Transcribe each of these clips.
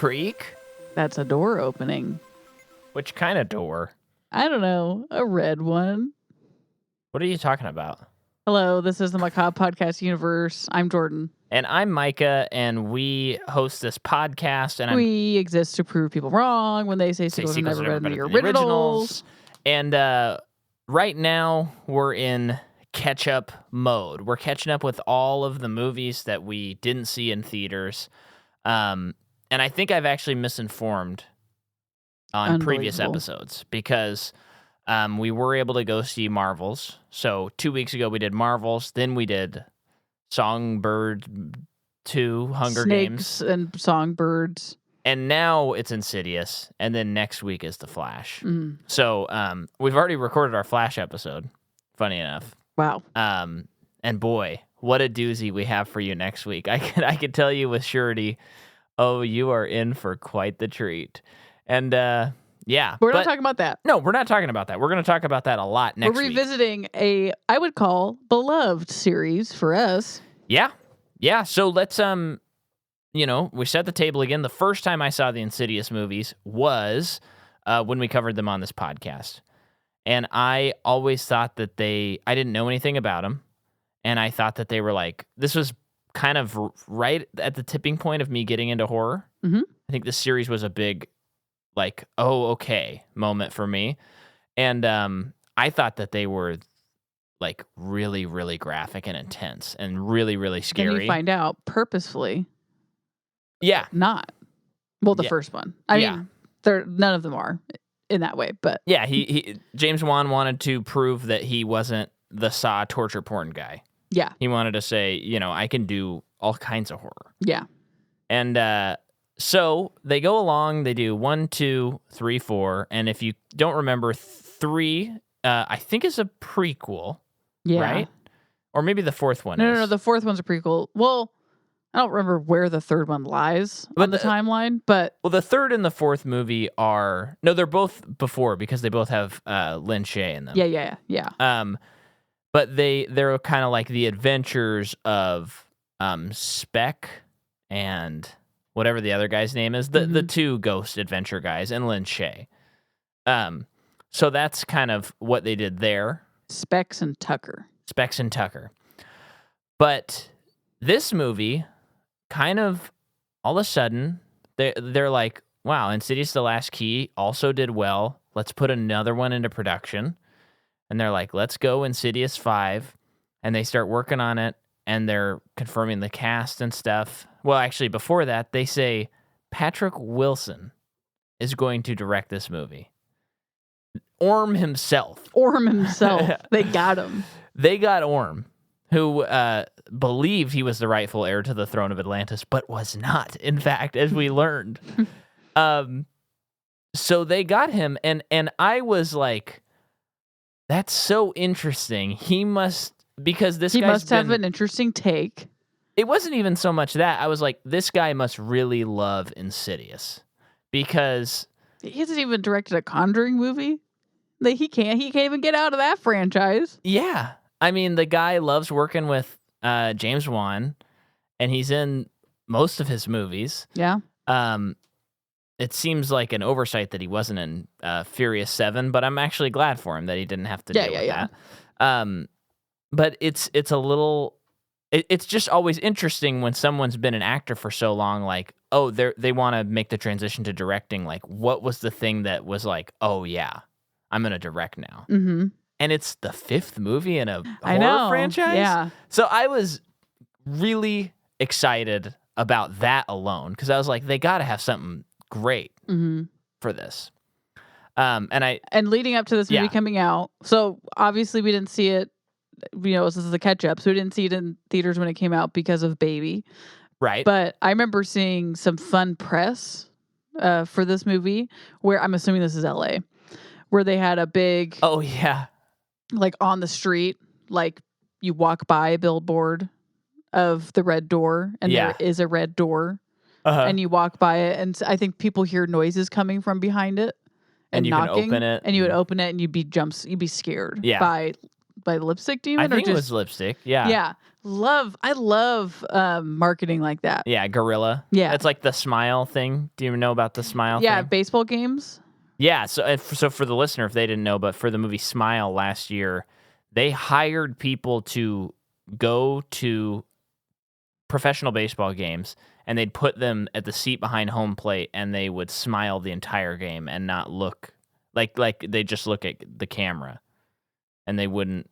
creak? That's a door opening. Which kind of door? I don't know. A red one. What are you talking about? Hello, this is the Macabre Podcast Universe. I'm Jordan. And I'm Micah, and we host this podcast. And we exist to prove people wrong when they say sequels have never been the originals. And right now, we're in catch-up mode. We're catching up with all of the movies that we didn't see in theaters. And I think I've actually misinformed on previous episodes because we were able to go see Marvels. So 2 weeks ago, we did Marvels. Then we did Songbird 2, Hunger Games. Snakes and Songbirds. And now it's Insidious. And then next week is The Flash. Mm. So we've already recorded our Flash episode, funny enough. Wow. And boy, what a doozy we have for you next week. I can tell you with surety, oh, you are in for quite the treat. And yeah. We're not talking about that. No, we're not talking about that. We're going to talk about that a lot next week. We're revisiting a, I would call, beloved series for us. Yeah. Yeah. So let's, we set the table again. The first time I saw the Insidious movies was when we covered them on this podcast. And I always thought that I didn't know anything about them. And I thought that they were like, this was kind of right at the tipping point of me getting into horror. Mm-hmm. I think this series was a big, like, oh, okay moment for me. And I thought that they were like really, really graphic and intense and really, really scary. Then you find out purposefully. Yeah. Not. Well, the first one. I mean, none of them are in that way, but. Yeah, he James Wan wanted to prove that he wasn't the Saw torture porn guy. Yeah. He wanted to say, I can do all kinds of horror. Yeah. And so they go along, they do 1, 2, 3, 4. And if you don't remember, 3, I think is a prequel. Yeah. Right? Or maybe the fourth one is. No, the fourth one's a prequel. Well, I don't remember where the third one lies on the timeline, but... Well, the third and the fourth movie are... No, they're both before because they both have Lin Shaye in them. Yeah. But they're kind of like the adventures of Speck and whatever the other guy's name is, the two ghost adventure guys, and Lin Shaye. So that's kind of what they did there. Specs and Tucker. But this movie, kind of all of a sudden, they're like, wow, Insidious: The Last Key also did well. Let's put another one into production. And they're like, let's go Insidious 5. And they start working on it, and they're confirming the cast and stuff. Well, actually, before that, they say Patrick Wilson is going to direct this movie. Orm himself. They got him. They got Orm, who believed he was the rightful heir to the throne of Atlantis, but was not, in fact, as we learned. So they got him, and I was like, that's so interesting. He must have an interesting take. It wasn't even so much that. I was like, this guy must really love Insidious because he hasn't even directed a Conjuring movie. He can't even get out of that franchise. Yeah. I mean, the guy loves working with James Wan, and he's in most of his movies. Yeah. It seems like an oversight that he wasn't in Furious 7, but I'm actually glad for him that he didn't have to deal with that. But it's a little... It's just always interesting when someone's been an actor for so long, like, oh, they want to make the transition to directing. Like, what was the thing that was like, oh, yeah, I'm going to direct now? Mm-hmm. And it's the 5th movie in a horror franchise? Yeah. So I was really excited about that alone, because I was like, they got to have something great for this. And leading up to this movie coming out, so obviously we didn't see it. This is the catch up, so we didn't see it in theaters when it came out because of Baby. Right. But I remember seeing some fun press for this movie where I'm assuming this is LA, where they had a big like on the street, like you walk by a billboard of the red door, and there is a red door, and you walk by it, and I think people hear noises coming from behind it, and you knocking, can open it, and you would open it, and you'd be scared by the lipstick demon. I think it was lipstick. Yeah. Yeah. I love marketing like that. Yeah, Gorilla. Yeah. It's like the Smile thing. Do you know about the Smile thing? Yeah, baseball games. Yeah, so for the listener, if they didn't know, but for the movie Smile last year, they hired people to go to professional baseball games, and they'd put them at the seat behind home plate, and they would smile the entire game and not look like they just look at the camera, and they would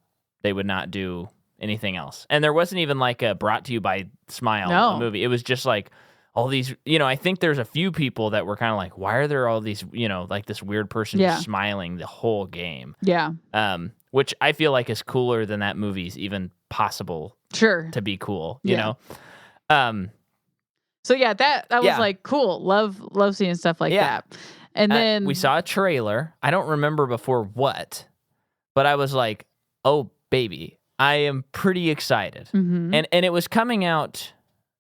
not do anything else. And there wasn't even like a brought to you by Smile movie. It was just like all these, I think there's a few people that were kind of like, why are there all these, like this weird person just smiling the whole game? Yeah. Which I feel like is cooler than that movie's even possible to be cool, you know? So yeah, that was like cool. Love seeing stuff like that. And then we saw a trailer. I don't remember before what, but I was like, oh baby, I am pretty excited. Mm-hmm. And it was coming out,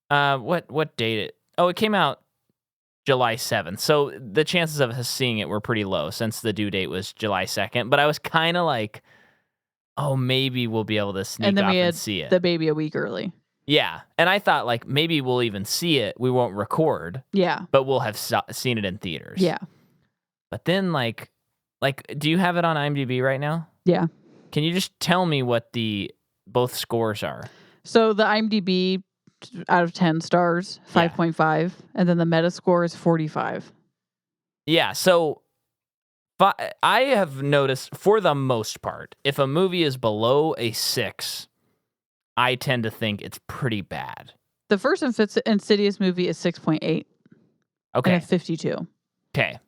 what date? It came out July 7th. So the chances of us seeing it were pretty low since the due date was July 2nd. But I was kind of like, oh, maybe we'll be able to sneak off and see it. The baby a week early. Yeah. And I thought like maybe we'll even see it. We won't record. Yeah. But we'll have seen it in theaters. Yeah. But then like, do you have it on IMDb right now? Yeah. Can you just tell me what both scores are? So the IMDb out of 10 stars, 5.5, and then the Metascore is 45. Yeah, so I have noticed for the most part, if a movie is below a 6, I tend to think it's pretty bad. The first Insidious movie is 6.8. Okay. And a 52. Okay.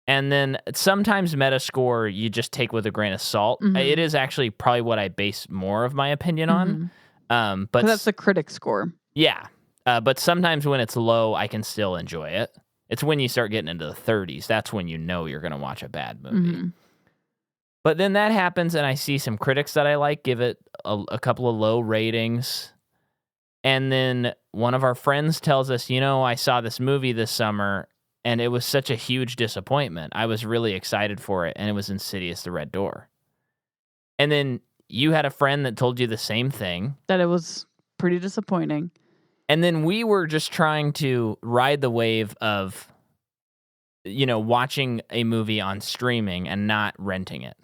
And then sometimes Metascore you just take with a grain of salt. Mm-hmm. It is actually probably what I base more of my opinion on. But that's the critic score. Yeah. But sometimes when it's low, I can still enjoy it. It's when you start getting into the 30s. That's when you know you're going to watch a bad movie. Mm-hmm. But then that happens, and I see some critics that I like give it a couple of low ratings. And then one of our friends tells us, I saw this movie this summer, and it was such a huge disappointment. I was really excited for it, and it was Insidious: The Red Door. And then you had a friend that told you the same thing. That it was pretty disappointing. And then we were just trying to ride the wave of, watching a movie on streaming and not renting it.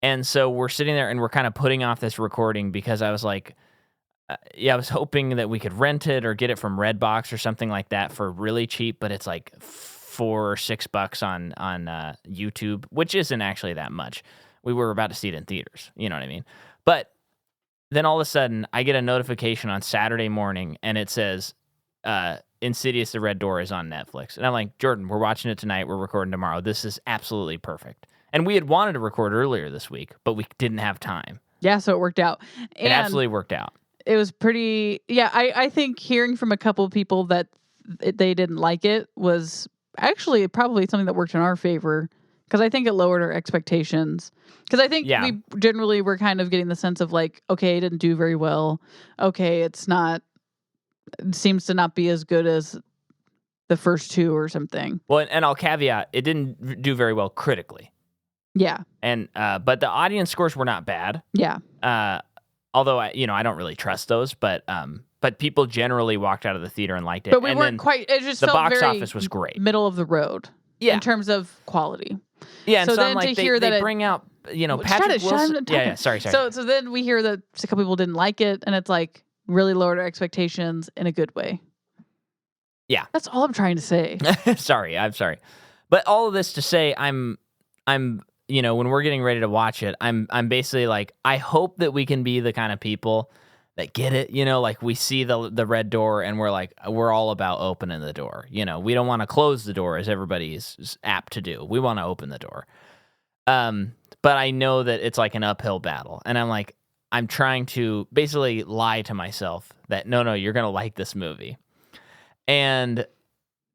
And so we're sitting there and we're kind of putting off this recording because I was like, I was hoping that we could rent it or get it from Redbox or something like that for really cheap, but it's like $4 or $6 on YouTube, which isn't actually that much. We were about to see it in theaters, you know what I mean? But then all of a sudden, I get a notification on Saturday morning, and it says, Insidious: The Red Door is on Netflix. And I'm like, Jordan, we're watching it tonight. We're recording tomorrow. This is absolutely perfect. And we had wanted to record earlier this week, but we didn't have time. Yeah, so it worked out. It absolutely worked out. It was pretty... Yeah, I think hearing from a couple of people that they didn't like it was actually probably something that worked in our favor, because I think it lowered our expectations. Because I think we generally were kind of getting the sense of like, okay, it didn't do very well. Okay, it seems to not be as good as the first two or something. Well, and I'll caveat, it didn't do very well critically. Yeah. And but the audience scores were not bad. Yeah. Although I don't really trust those, but people generally walked out of the theater and liked it. But we weren't quite. It just the felt box very office was great, middle of the road. Yeah. In terms of quality. Yeah. And so then like they bring out Patrick Wilson. Yeah. Sorry. So then we hear that a couple people didn't like it, and it's like really lowered our expectations in a good way. Yeah. That's all I'm trying to say. I'm sorry. But all of this to say, I'm when we're getting ready to watch it, I'm basically like, I hope that we can be the kind of people that get it, like we see the red door and we're like, we're all about opening the door. We don't want to close the door as everybody is apt to do. We want to open the door. But I know that it's like an uphill battle. And I'm like, I'm trying to basically lie to myself that no, you're going to like this movie. And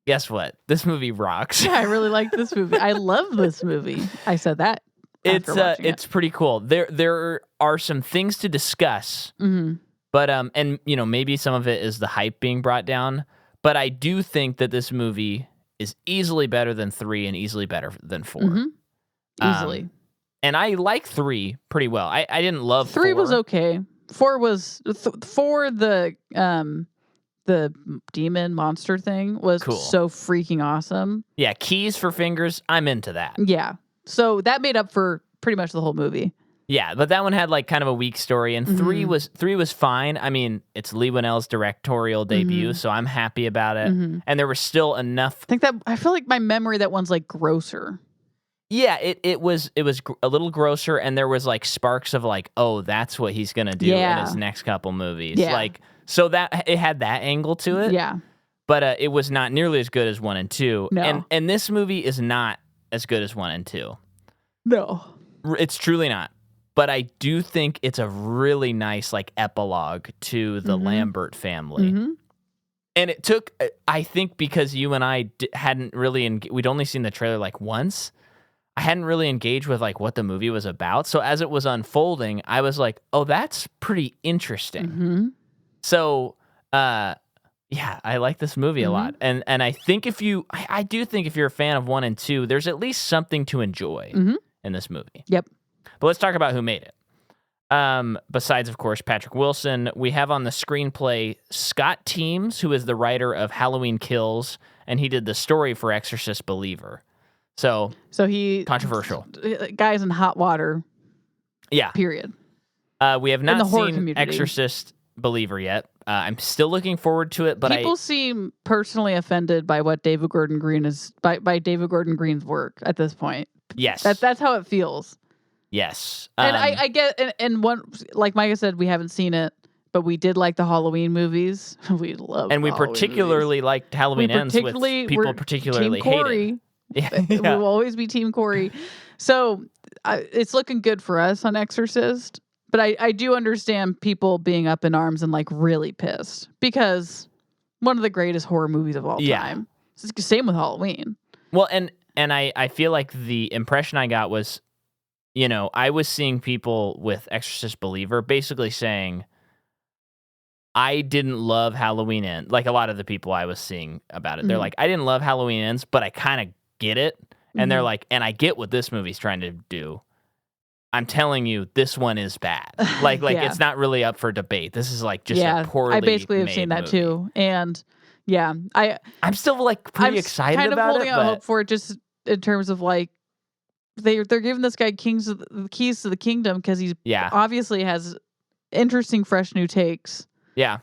guess what? This movie rocks. Yeah, I really like this movie. I love this movie. I said that. It's pretty cool. There are some things to discuss. Mm-hmm. But and maybe some of it is the hype being brought down, but I do think that this movie is easily better than 3 and easily better than 4. Mm-hmm. Easily. And I like 3 pretty well. I didn't love 3 4. was okay. 4 was 4 the demon monster thing was cool. So freaking awesome. Yeah, keys for fingers. I'm into that. Yeah. So that made up for pretty much the whole movie. Yeah, but that one had like kind of a weak story, and 3 was fine. I mean, it's Leigh Whannell's directorial debut, so I'm happy about it. And there was still enough. I feel like my memory that one's like grosser. Yeah, it was a little grosser, and there was like sparks of like, oh, that's what he's gonna do in his next couple movies. Yeah. Like, so that it had that angle to it. Yeah. But it was not nearly as good as 1 and 2. No. And this movie is not as good as 1 and 2. No. It's truly not. But I do think it's a really nice like epilogue to the Lambert family. And it took, I think, because you and I hadn't really, we'd only seen the trailer like once. I hadn't really engaged with like what the movie was about. So as it was unfolding, I was like, oh, that's pretty interesting. So, yeah, I like this movie a lot. And I think I do think if you're a fan of 1 and 2, there's at least something to enjoy in this movie. Yep. But let's talk about who made it. Besides, of course, Patrick Wilson, we have on the screenplay Scott Teems, who is the writer of Halloween Kills, and he did the story for Exorcist Believer. So he controversial. Guys in hot water. Yeah. Period. We have not seen Exorcist Believer yet. I'm still looking forward to it, but people seem personally offended by what David Gordon Green is by David Gordon Green's work at this point. Yes. That's how it feels. Yes. And I get, and one, like Micah said, we haven't seen it, but we did like the Halloween movies. We love and we particularly liked Halloween Ends with people particularly Team Corey. Yeah. We'll always be Team Corey. So it's looking good for us on Exorcist, but I do understand people being up in arms and like really pissed because one of the greatest horror movies of all time. Same with Halloween. Well, and I feel like the impression I got was, you know, I was seeing people with Exorcist Believer basically saying, I didn't love Halloween Ends. Like a lot of the people I was seeing about it. They're like, I didn't love Halloween Ends, but I kind of get it. And they're like, and I get what this movie's trying to do. I'm telling you, this one is bad. Like it's not really up for debate. This is like just a poorly I basically have made seen that movie. Too. And I'm still like pretty excited kind of about holding it. out hope for it just in terms of like, they're giving this guy the keys to the kingdom because he's obviously has interesting, fresh new takes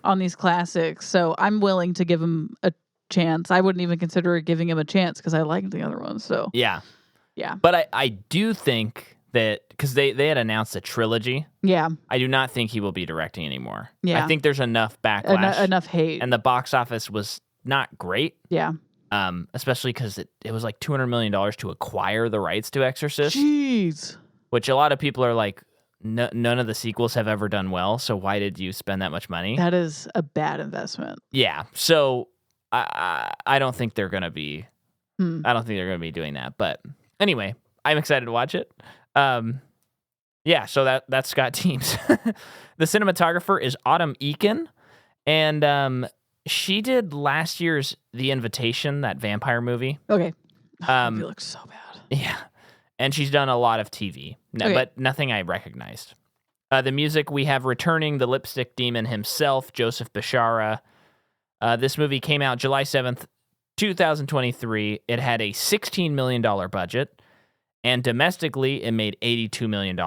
on these classics. So I'm willing to give him a chance. I wouldn't even consider giving him a chance because I liked the other ones. So yeah. But I do think that because they had announced a trilogy. Yeah. I do not think he will be directing anymore. Yeah. I think there's enough backlash, enough hate, and the box office was not great. Yeah. Especially because it was like $200 million to acquire the rights to Exorcist. Jeez. Which a lot of people are like, none of the sequels have ever done well, so why did you spend that much money? That is a bad investment. Yeah. So I don't think they're gonna be. I don't think they're gonna be doing that. But anyway, I'm excited to watch it. Yeah. So that's Scott Teems. The cinematographer is Autumn Eakin, and she did last year's The Invitation, that vampire movie. Okay. It looks so bad. Yeah. And she's done a lot of TV, but nothing I recognized. The music, we have returning the lipstick demon himself, Joseph Bishara. This movie came out July 7th, 2023. It had a $16 million budget, and domestically, it made $82 million,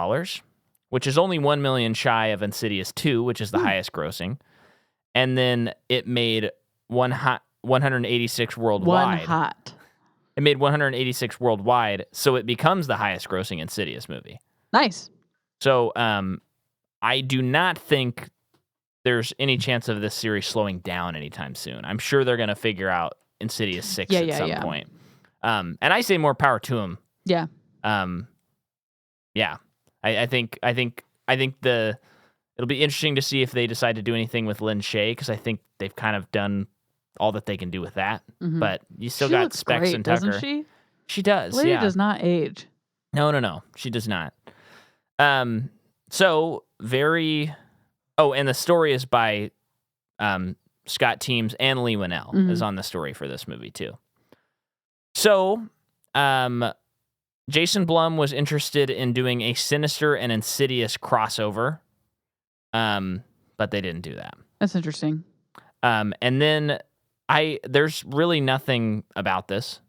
which is only $1 million shy of Insidious 2, which is the highest grossing. And then it made 186 worldwide. It made 186 worldwide, so it becomes the highest grossing Insidious movie. Nice. So I do not think there's any chance of this series slowing down anytime soon. I'm sure they're going to figure out Insidious 6 at some point. And I say more power to them. Yeah. Yeah. I think it'll be interesting to see if they decide to do anything with Lynn Shay, because I think they've kind of done all that they can do with that. But you still got Specs great, and Tucker. Doesn't she? She does. Lady does not age. No. She does not. So very. Oh, and the story is by Scott Teems, and Leigh Whannell is on the story for this movie too. So, Jason Blum was interested in doing a Sinister and Insidious crossover. But they didn't do that. That's interesting. And then there's really nothing about this.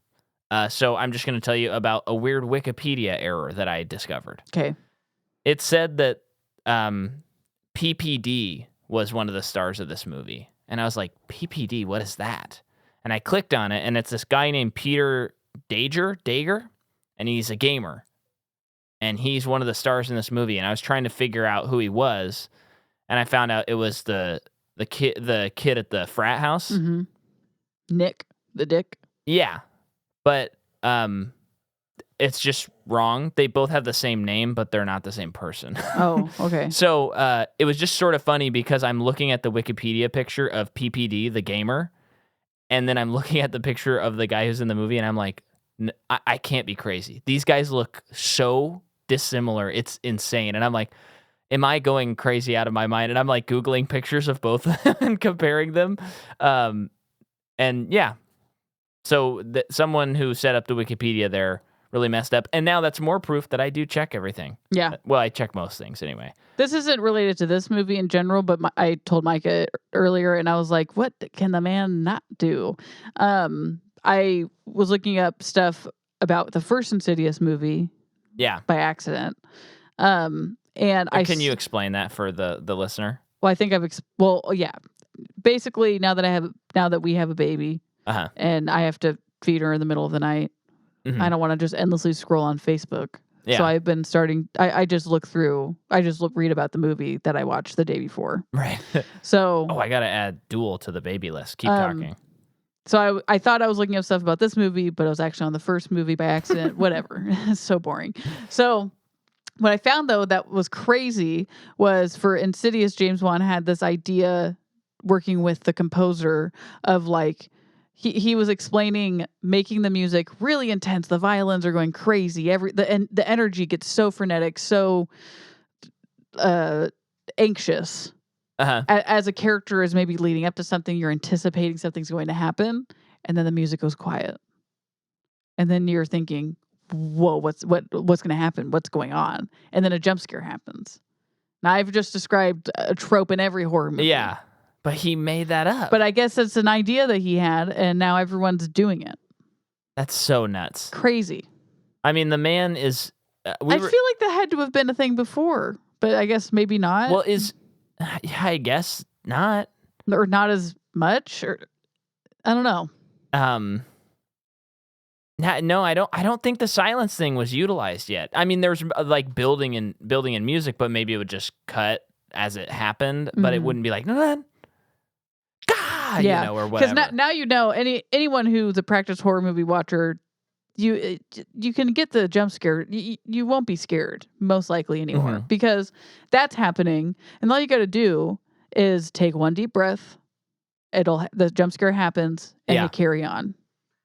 So I'm just going to tell you about a weird Wikipedia error that I discovered. Okay. It said that PPD was one of the stars of this movie. And I was like, PPD, what is that? And I clicked on it, and it's this guy named Peter Dager, and he's a gamer. And he's one of the stars in this movie. And I was trying to figure out who he was, and I found out it was the kid at the frat house. Mm-hmm. Nick, the dick. Yeah, but it's just wrong. They both have the same name, but they're not the same person. Oh, okay. So it was just sort of funny because I'm looking at the Wikipedia picture of PPD, the gamer, and then I'm looking at the picture of the guy who's in the movie, and I'm like, I can't be crazy. These guys look so dissimilar. It's insane. And I'm like, am I going crazy out of my mind? And I'm like Googling pictures of both of them and comparing them. And yeah, so someone who set up the Wikipedia there really messed up. And now that's more proof that I do check everything. Yeah. Well, I check most things anyway. This isn't related to this movie in general, but I told Micah earlier, and I was like, what can the man not do? I was looking up stuff about the first Insidious movie. Yeah. By accident. And can you explain that for the listener? Well, I think yeah. Basically, now that we have a baby, and I have to feed her in the middle of the night, I don't want to just endlessly scroll on Facebook. Yeah. So I've been starting. I just read about the movie that I watched the day before. Right. So. I gotta add Duel to the baby list. Keep talking. So I thought I was looking up stuff about this movie, but I was actually on the first movie by accident. Whatever. It's so boring. So what I found, though, that was crazy was for Insidious, James Wan had this idea working with the composer of like, he was explaining making the music really intense. The violins are going crazy. The energy gets so frenetic, so anxious. As a character is maybe leading up to something, you're anticipating something's going to happen, and then the music goes quiet, and then you're thinking, "Whoa, what's going to happen? What's going on?" And then a jump scare happens. Now I've just described a trope in every horror movie. Yeah, but he made that up. But I guess it's an idea that he had, and now everyone's doing it. That's so nuts. Crazy. I mean, the man is. I feel like that had to have been a thing before, but I guess maybe not. Well, I guess not. Or not as much, or I don't know. No, I don't think the silence thing was utilized yet. I mean, there's like building and music, but maybe it would just cut as it happened, but it wouldn't be like, God, yeah, or whatever. Because now anyone who's a practiced horror movie watcher, you can get the jump scare. You won't be scared, most likely anymore, because that's happening, and all you got to do is take one deep breath. The jump scare happens, and you carry on.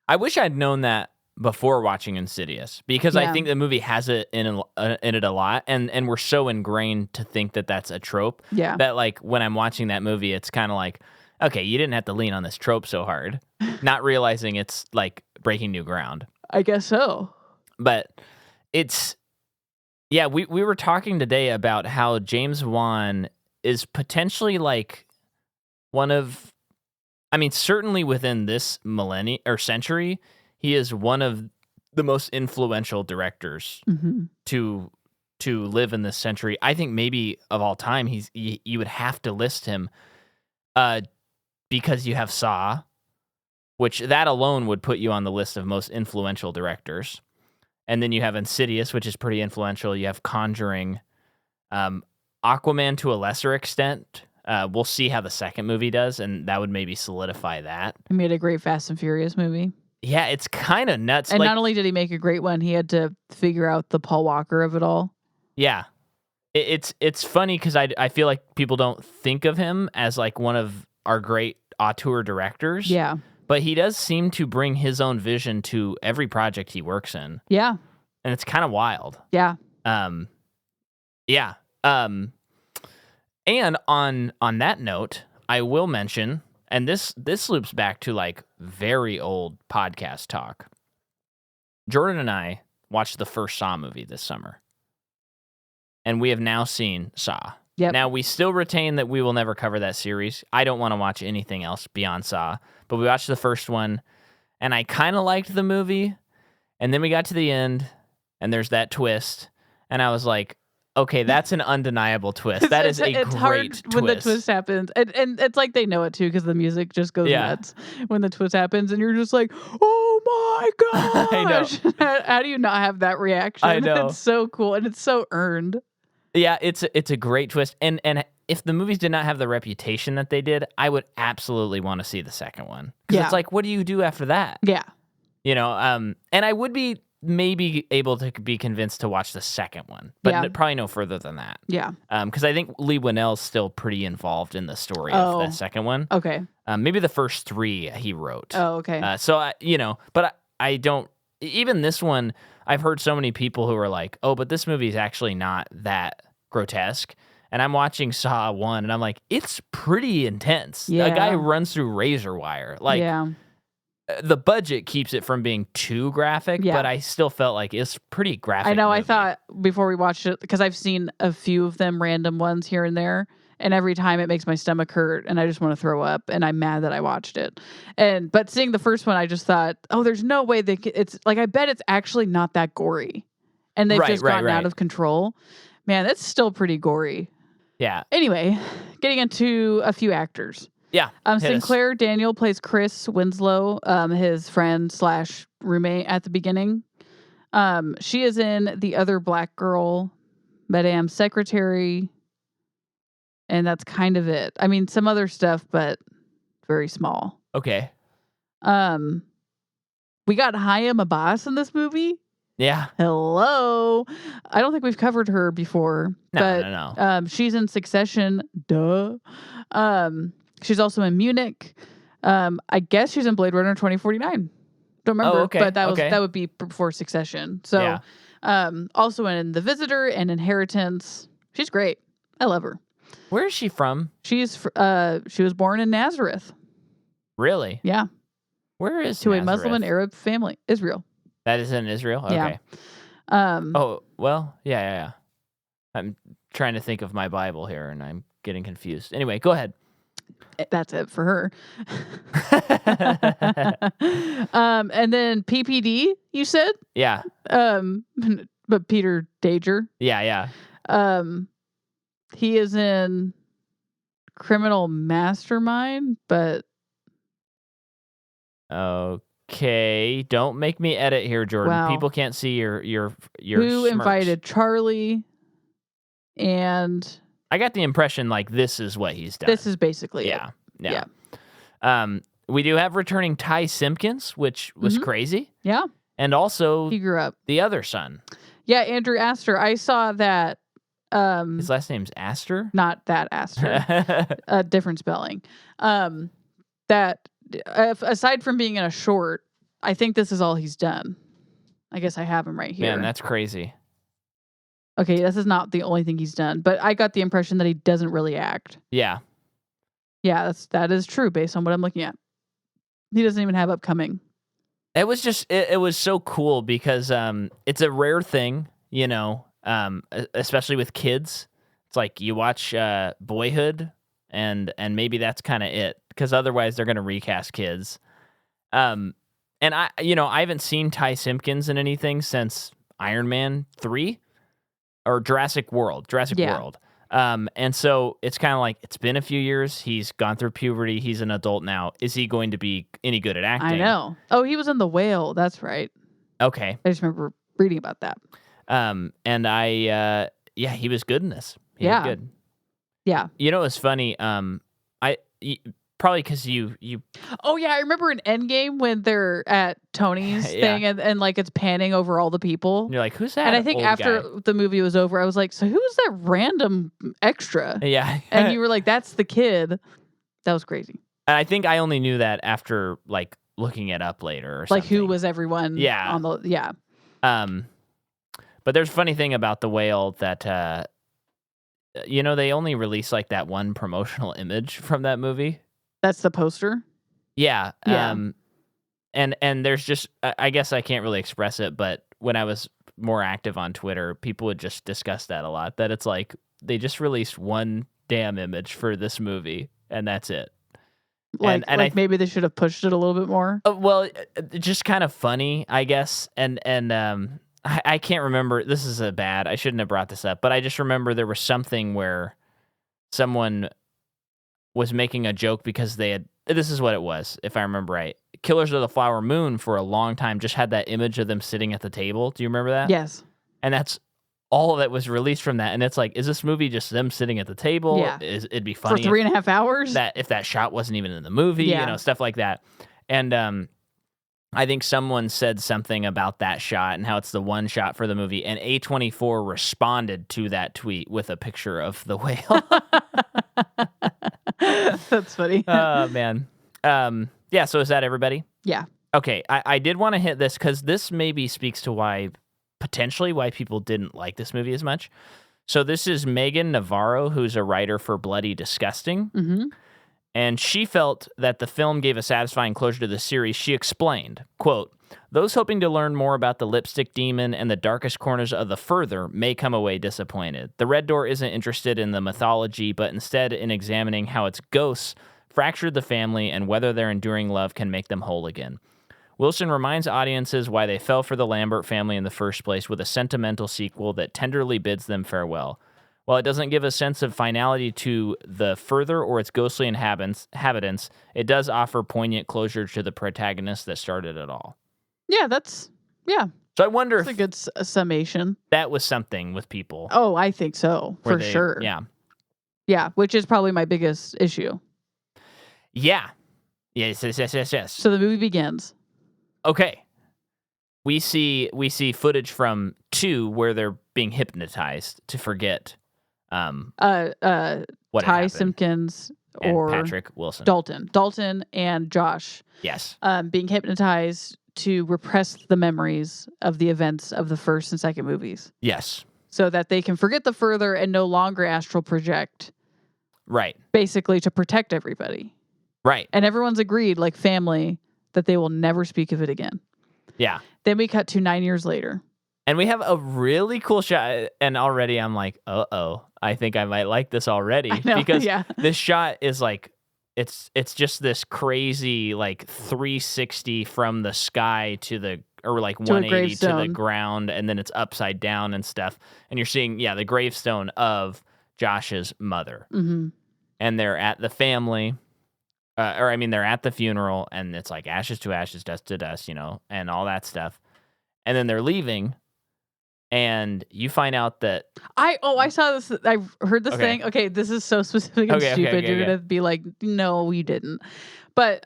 I wish I'd known that before watching Insidious, because I think the movie has it in it a lot, and we're so ingrained to think that that's a trope. Yeah. That like when I'm watching that movie, it's kind of like, okay, you didn't have to lean on this trope so hard, not realizing it's like breaking new ground. I guess so. But we were talking today about how James Wan is potentially like one of, I mean, certainly within this millennium or century, he is one of the most influential directors to live in this century. I think maybe of all time, you would have to list him because you have Saw, which that alone would put you on the list of most influential directors. And then you have Insidious, which is pretty influential. You have Conjuring, Aquaman to a lesser extent. We'll see how the second movie does, and that would maybe solidify that. He made a great Fast and Furious movie. Yeah, it's kind of nuts. And not only did he make a great one, he had to figure out the Paul Walker of it all. Yeah. It's funny because I feel like people don't think of him as like one of our great auteur directors. Yeah. But he does seem to bring his own vision to every project he works in. Yeah. And it's kind of wild. Yeah. Yeah. And on that note, I will mention, and this loops back to like very old podcast talk. Jordan and I watched the first Saw movie this summer. And we have now seen Saw. Yep. Now, we still retain that we will never cover that series. I don't want to watch anything else beyond Saw, but we watched the first one, and I kind of liked the movie, and then we got to the end, and there's that twist, and I was like, okay, that's an undeniable twist. That is a it's great hard twist. when the twist happens. And it's like they know it too because the music just goes nuts when the twist happens and you're just like, oh my gosh. I know. How do you not have that reaction? I know. It's so cool and it's so earned. Yeah, it's a great twist. And if the movies did not have the reputation that they did, I would absolutely want to see the second one. Because it's like, what do you do after that? Yeah. You know, and I would be maybe able to be convinced to watch the second one, but probably no further than that. Yeah. Because I think Lee Winnell's still pretty involved in the story of that second one. Okay. Maybe the first 3 he wrote. Oh, okay. So, but I don't, even this one, I've heard so many people who are like, oh, but this movie is actually not that grotesque. And I'm watching Saw 1 and I'm like, it's pretty intense. Yeah. A guy runs through razor wire. Like, the budget keeps it from being too graphic, but I still felt like it's pretty graphic. I know. Movie. I thought before we watched it, because I've seen a few of them, random ones here and there, and every time it makes my stomach hurt, and I just want to throw up, and I'm mad that I watched it. But seeing the first one, I just thought, oh, there's no way it's like I bet it's actually not that gory, and they've just gotten out of control. Man, that's still pretty gory. Yeah. Anyway, getting into a few actors. Yeah. Sinclair Daniel plays Chris Winslow, his friend / roommate at the beginning. She is in The Other Black Girl, Madame Secretary, and that's kind of it. I mean, some other stuff, but very small. Okay. We got Hayam Abbas in this movie. Yeah. Hello. I don't think we've covered her before. No. She's in Succession. Duh. She's also in Munich. I guess she's in Blade Runner 2049. Don't remember, but that would be before Succession. So, also in The Visitor and Inheritance. She's great. I love her. Where is she from? She was born in Nazareth. Really? Yeah. Where is to Nazareth? A Muslim and Arab family, Israel. That is in Israel. Okay. Yeah. Oh well, yeah. I'm trying to think of my Bible here, and I'm getting confused. Anyway, go ahead. That's it for her. And then PPD, you said? Yeah. But Peter Dager. Yeah. He is in Criminal Mastermind, but okay. Don't make me edit here, Jordan. Wow. People can't see your Who smirks. Invited Charlie, and I got the impression like this is what he's done. This is basically it. Yeah. We do have returning Ty Simpkins, which was crazy. Yeah. And also he grew up. The other son. Yeah, Andrew Astor. I saw that his last name's Astor? Not that Astor. A different spelling. That aside from being in a short, I think this is all he's done. I guess I have him right here. Man, that's crazy. Okay, this is not the only thing he's done, but I got the impression that he doesn't really act. Yeah. Yeah, that is true based on what I'm looking at. He doesn't even have upcoming. It was just it was so cool because it's a rare thing, especially with kids. It's like you watch Boyhood and maybe that's kind of it because otherwise they're going to recast kids. And I haven't seen Ty Simpkins in anything since Iron Man 3 or Jurassic World. And so it's kind of like it's been a few years. He's gone through puberty. He's an adult now. Is he going to be any good at acting? I know. Oh, he was in The Whale. That's right. Okay. I just remember reading about that. And he was good in this. He was good. Yeah. It's funny. Probably because you. Oh yeah, I remember in Endgame when they're at Tony's thing and like it's panning over all the people. And you're like, who's that? And I think after the movie was over, I was like, so who's that random extra? Yeah. And you were like, that's the kid. That was crazy. And I think I only knew that after like looking it up later or something. Like who was everyone? Yeah. On the But there's a funny thing about The Whale that they only released like that one promotional image from that movie. That's the poster? Yeah. And there's just, I guess I can't really express it, but when I was more active on Twitter, people would just discuss that a lot, that it's like, they just released one damn image for this movie, and that's it. Like maybe they should have pushed it a little bit more. Well, just kind of funny, I guess. And I can't remember. This is I shouldn't have brought this up, but I just remember there was something where someone was making a joke because this is what it was, if I remember right. Killers of the Flower Moon for a long time just had that image of them sitting at the table. Do you remember that? Yes. And that's all that was released from that. And it's like, is this movie just them sitting at the table? Yeah. It'd be funny for 3.5 hours. If that shot wasn't even in the movie, stuff like that. And I think someone said something about that shot and how it's the one shot for the movie. And A24 responded to that tweet with a picture of the whale. That's funny. Oh, man. Yeah, so is that everybody? Yeah. Okay, I did want to hit this because this maybe speaks to potentially why people didn't like this movie as much. So this is Megan Navarro, who's a writer for Bloody Disgusting. Mm-hmm. And she felt that the film gave a satisfying closure to the series. She explained, quote, "Those hoping to learn more about the lipstick demon and the darkest corners of the Further may come away disappointed. The Red Door isn't interested in the mythology, but instead in examining how its ghosts fractured the family and whether their enduring love can make them whole again. Wilson reminds audiences why they fell for the Lambert family in the first place with a sentimental sequel that tenderly bids them farewell. While it doesn't give a sense of finality to the Further or its ghostly inhabitants, it does offer poignant closure to the protagonist that started it all." Yeah, So I wonder that's a good summation. That was something with people. Oh, I think so, for sure. Yeah. Yeah, which is probably my biggest issue. Yeah. Yes. So the movie begins. Okay. We see footage from 2 where they're being hypnotized to forget what Ty happened. Simpkins And or Patrick Wilson. Dalton and Josh. Yes. Being hypnotized to repress the memories of the events of the first and second movies. Yes. So that they can forget the Further and no longer astral project. Right. Basically to protect everybody. Right. And everyone's agreed, like family, that they will never speak of it again. Yeah. Then we cut to 9 years later. And we have a really cool shot, and already I'm like, uh-oh, I think I might like this already. I know, because yeah. this shot is like, it's just this crazy, like, 360 from the sky to the, or like 180 to the ground, and then it's upside down and stuff. And you're seeing, the gravestone of Josh's mother. Mm-hmm. And they're at the family, they're at the funeral, and it's like ashes to ashes, dust to dust, and all that stuff. And then they're leaving. And you find out that I saw this. I heard this thing. Okay, this is so specific and stupid. You're gonna be like, no, you didn't. But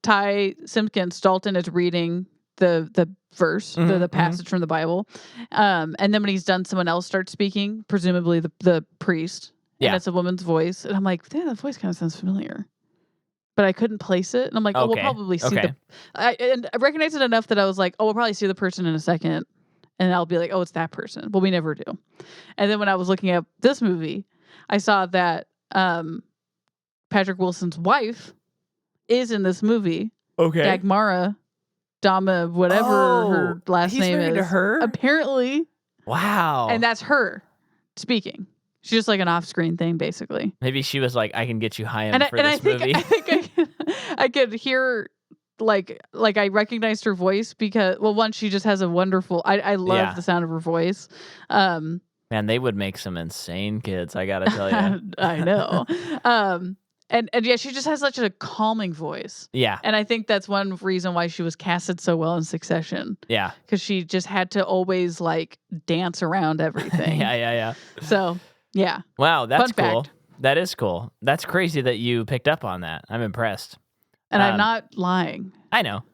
Ty Simpkins, Dalton is reading the verse, the passage from the Bible, and then when he's done, someone else starts speaking, presumably the priest, and it's a woman's voice, and I'm like, damn, that voice kind of sounds familiar. But I couldn't place it, and I'm like, we'll probably see and I recognized it enough that I was like, we'll probably see the person in a second. And I'll be like, oh, it's that person. Well, we never do. And then when I was looking at this movie, I saw that Patrick Wilson's wife is in this movie. Okay. Dagmara Dama, whatever her last name is. To her? Apparently. Wow. And that's her speaking. She's just like an off-screen thing, basically. Maybe she was like, I can get you high-end for this movie. I think I could hear... Like I recognized her voice because, well, one, she just has a wonderful, I love the sound of her voice. Man, they would make some insane kids, I gotta tell you. I know. And yeah, she just has such a calming voice. Yeah. And I think that's one reason why she was casted so well in Succession. Yeah. Because she just had to always like dance around everything. Yeah. So, yeah. Wow, that's cool. Fact. That is cool. That's crazy that you picked up on that. I'm impressed. And I'm not lying. I know.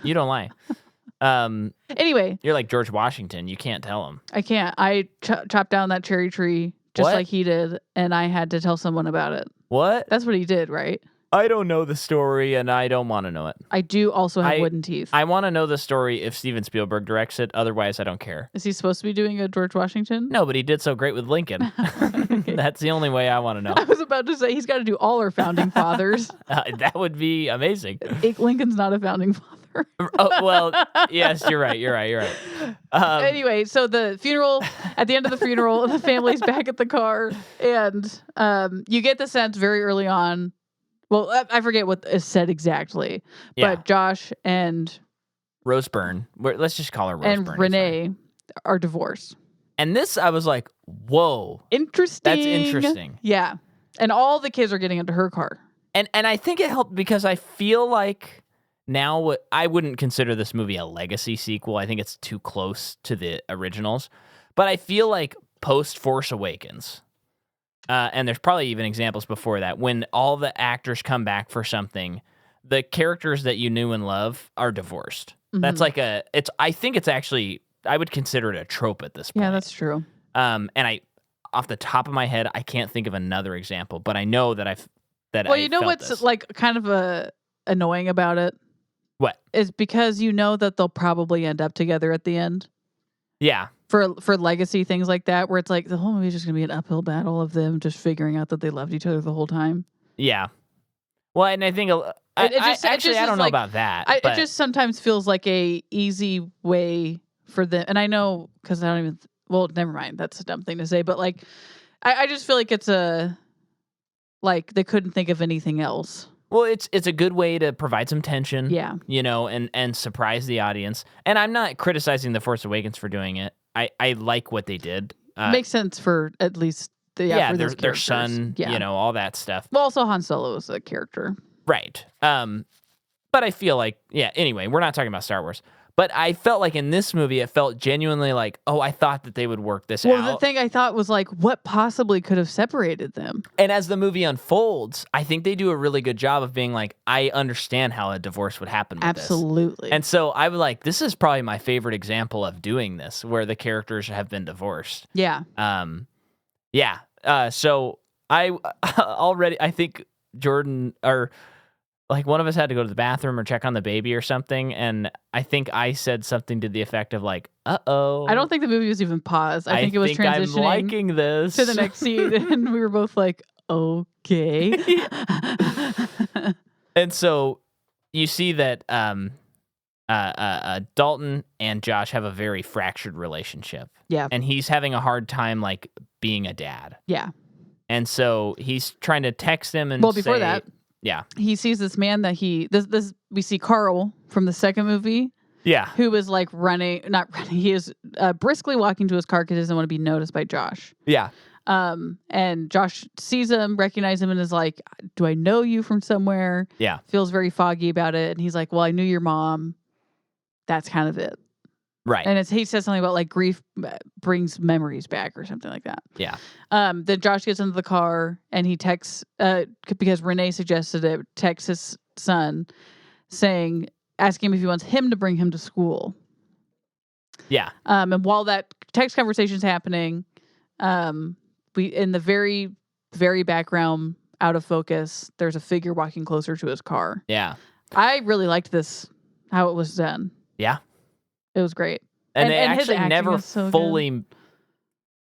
You don't lie. Anyway. You're like George Washington. You can't tell him. I can't. I chopped down that cherry tree just like he did, and I had to tell someone about it. What? That's what he did, right? I don't know the story, and I don't want to know it. I do also have wooden teeth. I want to know the story if Steven Spielberg directs it. Otherwise, I don't care. Is he supposed to be doing a George Washington? No, but he did so great with Lincoln. Okay. That's the only way I want to know. I was about to say he's got to do all our founding fathers. That would be amazing. Lincoln's not a founding father. Oh, well, yes, you're right. Anyway, so the funeral, at the end of the funeral, the family's back at the car, and you get the sense very early on. Well, I forget what is said exactly, but Josh and Rose Byrne, let's just call her Rose and Byrne. Renee are divorced. And this, I was like, whoa. Interesting. That's interesting. Yeah. And all the kids are getting into her car. And I think it helped because I feel like now I wouldn't consider this movie a legacy sequel. I think it's too close to the originals. But I feel like post Force Awakens, and there's probably even examples before that, when all the actors come back for something, the characters that you knew and love are divorced. Mm-hmm. That's like I think it's actually, I would consider it a trope at this point. Yeah, that's true. And off the top of my head, I can't think of another example, but I know that Well, you know what's like kind of annoying about it? What? Is because you know that they'll probably end up together at the end. Yeah. For legacy things like that, where it's like the whole movie is just going to be an uphill battle of them just figuring out that they loved each other the whole time. Yeah. Well, and I think I don't know about that. It just sometimes feels like a easy way for them. And I know because I don't even. Well, never mind. That's a dumb thing to say, but like, I just feel like it's like they couldn't think of anything else. Well, it's a good way to provide some tension. Yeah. And surprise the audience. And I'm not criticizing The Force Awakens for doing it. I like what they did. Makes sense for at least their son, all that stuff. Well, also Han Solo is a character. Right. But I feel like, anyway, we're not talking about Star Wars. But I felt like in this movie, it felt genuinely like, oh, I thought that they would work this out. Well, the thing I thought was like, what possibly could have separated them? And as the movie unfolds, I think they do a really good job of being like, I understand how a divorce would happen with Absolutely. this. And so I was like, this is probably my favorite example of doing this, where the characters have been divorced. Yeah. So I think Jordan like one of us had to go to the bathroom or check on the baby or something, and I think I said something to the effect of like, "Uh-oh." I don't think the movie was even paused. I think it was transitioning I'm liking this to the next scene, and we were both like, "Okay." And so you see that Dalton and Josh have a very fractured relationship. Yeah, and he's having a hard time like being a dad. Yeah, and so he's trying to text him and before that. Yeah. He sees this man that we see Carl from the second movie. Yeah. Who is like not running. He is briskly walking to his car because he doesn't want to be noticed by Josh. Yeah. And Josh sees him, recognizes him, and is like, do I know you from somewhere? Yeah. Feels very foggy about it. And he's like, well, I knew your mom. That's kind of it. Right. And he says something about like grief brings memories back or something like that. Yeah. Then Josh gets into the car and he texts, because Renee suggested it, texts his son asking him if he wants him to bring him to school. Yeah. And while that text conversation is happening, we in the very, very background, out of focus, there's a figure walking closer to his car. Yeah. I really liked how it was done. Yeah. It was great. And they actually never fully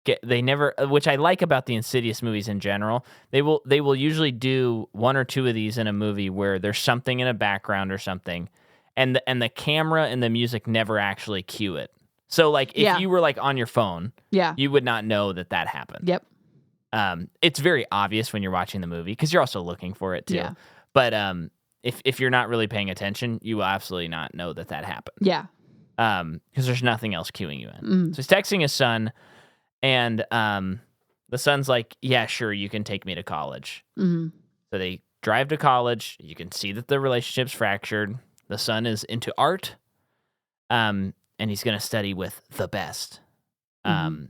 which I like about the Insidious movies in general. They will usually do one or two of these in a movie where there's something in a background or something, and the camera and the music never actually cue it. So like if you were like on your phone, you would not know that happened. Yep. It's very obvious when you're watching the movie because you're also looking for it too. Yeah. But if you're not really paying attention, you will absolutely not know that happened. Yeah. Because there's nothing else cueing you in. So he's texting his son, and the son's like, yeah, sure, you can take me to college. Mm-hmm. So they drive to college. You can see that the relationship's fractured. The son is into art, and he's going to study with the best. And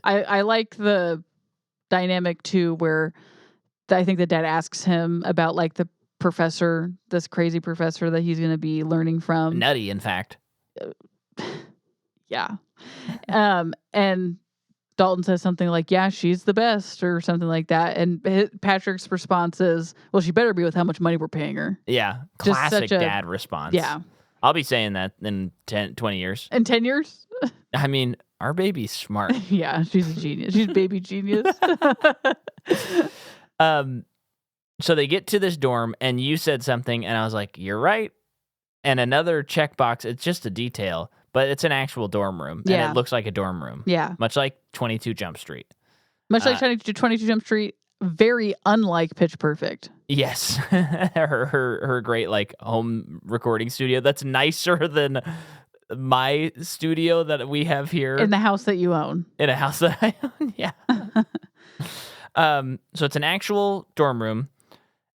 I like the dynamic, too, where I think the dad asks him about, like, the professor, this crazy professor that he's going to be learning from. Nutty, in fact. Yeah. And Dalton says something like, yeah, she's the best or something like that. And Patrick's response is, well, she better be with how much money we're paying her. Yeah. Classic dad response. Yeah. I'll be saying that in 20 years. In 10 years? I mean, our baby's smart. Yeah, she's a genius. She's a baby genius. So they get to this dorm, and you said something, and I was like, you're right. And another checkbox, it's just a detail, but it's an actual dorm room. And it looks like a dorm room. Yeah. Much like 22 Jump Street. Much like 22 Jump Street, very unlike Pitch Perfect. Yes. her great like home recording studio. That's nicer than my studio that we have here. In the house that you own. In a house that I own, yeah. So it's an actual dorm room.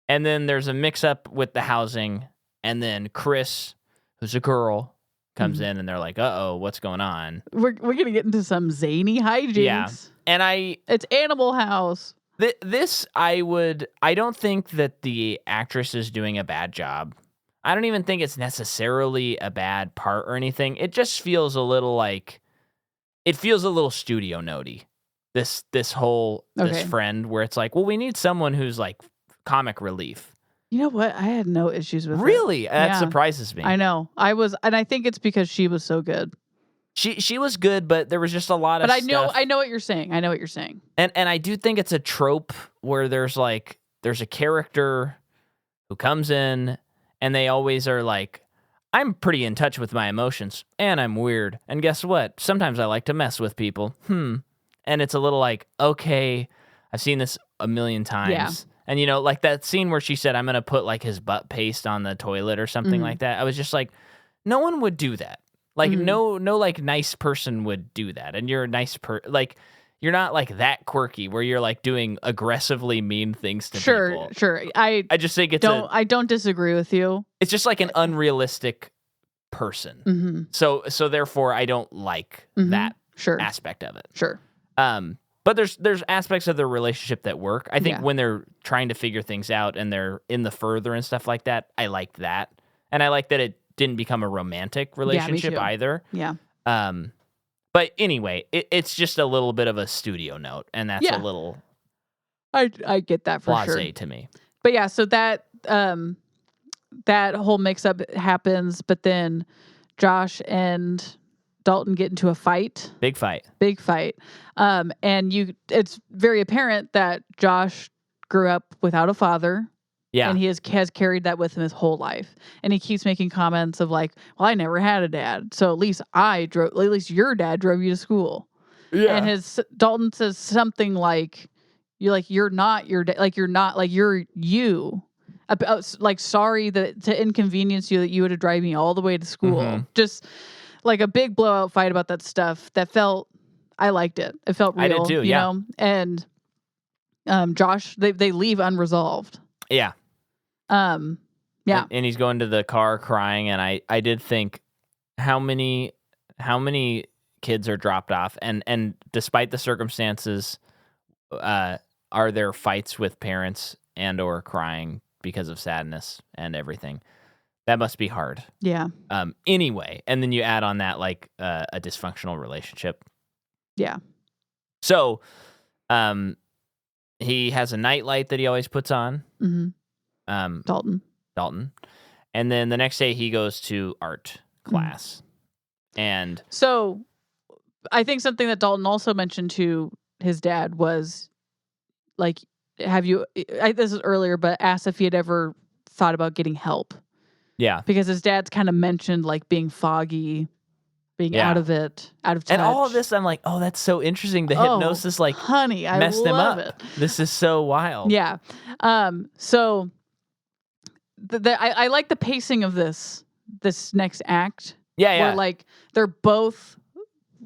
And then there's a mix-up with the housing. And then Chris, who's a girl, comes in and they're like, uh-oh, what's going on? We're going to get into some zany hijinks. Yeah. And it's Animal House. I don't think that the actress is doing a bad job. I don't even think it's necessarily a bad part or anything. It just feels a little studio notey. This friend where it's like, well, we need someone who's like comic relief. You know what? I had no issues with it. Really? That surprises me. I know. And I think it's because she was so good. She was good, but there was just a lot of stuff. But I know what you're saying. I know what you're saying. And I do think it's a trope where there's a character who comes in and they always are like, I'm pretty in touch with my emotions and I'm weird. And guess what? Sometimes I like to mess with people. And it's a little like, okay, I've seen this a million times. Yeah. And, like that scene where she said, I'm going to put like his butt paste on the toilet or something like that. I was just like, no one would do that. Like, no, like nice person would do that. And you're a nice like, you're not like that quirky where you're like doing aggressively mean things to people. Sure. I just think I don't disagree with you. It's just like an unrealistic person. So therefore I don't like that aspect of it. Sure. But there's aspects of their relationship that work. I think when they're trying to figure things out and they're in the further and stuff like that, I liked that. And I like that it didn't become a romantic relationship either. Yeah. But anyway, it's just a little bit of a studio note, and that's a little I get that for sure. Blasé to me. But yeah, so that that whole mix up happens, but then Josh and Dalton get into a fight. Big fight. And it's very apparent that Josh grew up without a father. Yeah. And he has carried that with him his whole life. And he keeps making comments of like, well, I never had a dad. So at least your dad drove you to school. Yeah. And Dalton says something like, you're not your dad. Like, you're not, like, you're you. Like, sorry to inconvenience you that you had to drive me all the way to school. Just like a big blowout fight about that stuff I liked it. It felt real. I did too, you know? And Josh, they leave unresolved. Yeah. Yeah. And he's going to the car crying, and I did think how many kids are dropped off, and despite the circumstances, are there fights with parents and or crying because of sadness and everything? That must be hard. Yeah. Anyway, and then you add on that like a dysfunctional relationship. Yeah. So, he has a nightlight that he always puts on. Dalton. And then the next day he goes to art class. And so I think something that Dalton also mentioned to his dad was like, this is earlier, but asked if he had ever thought about getting help. Yeah. Because his dad's kind of mentioned like being foggy, being out of touch. And all of this, I'm like, oh, that's so interesting. The hypnosis like honey, I messed him love up. It. This is so wild. Yeah. So I like the pacing of this next act. Yeah. Where like they're both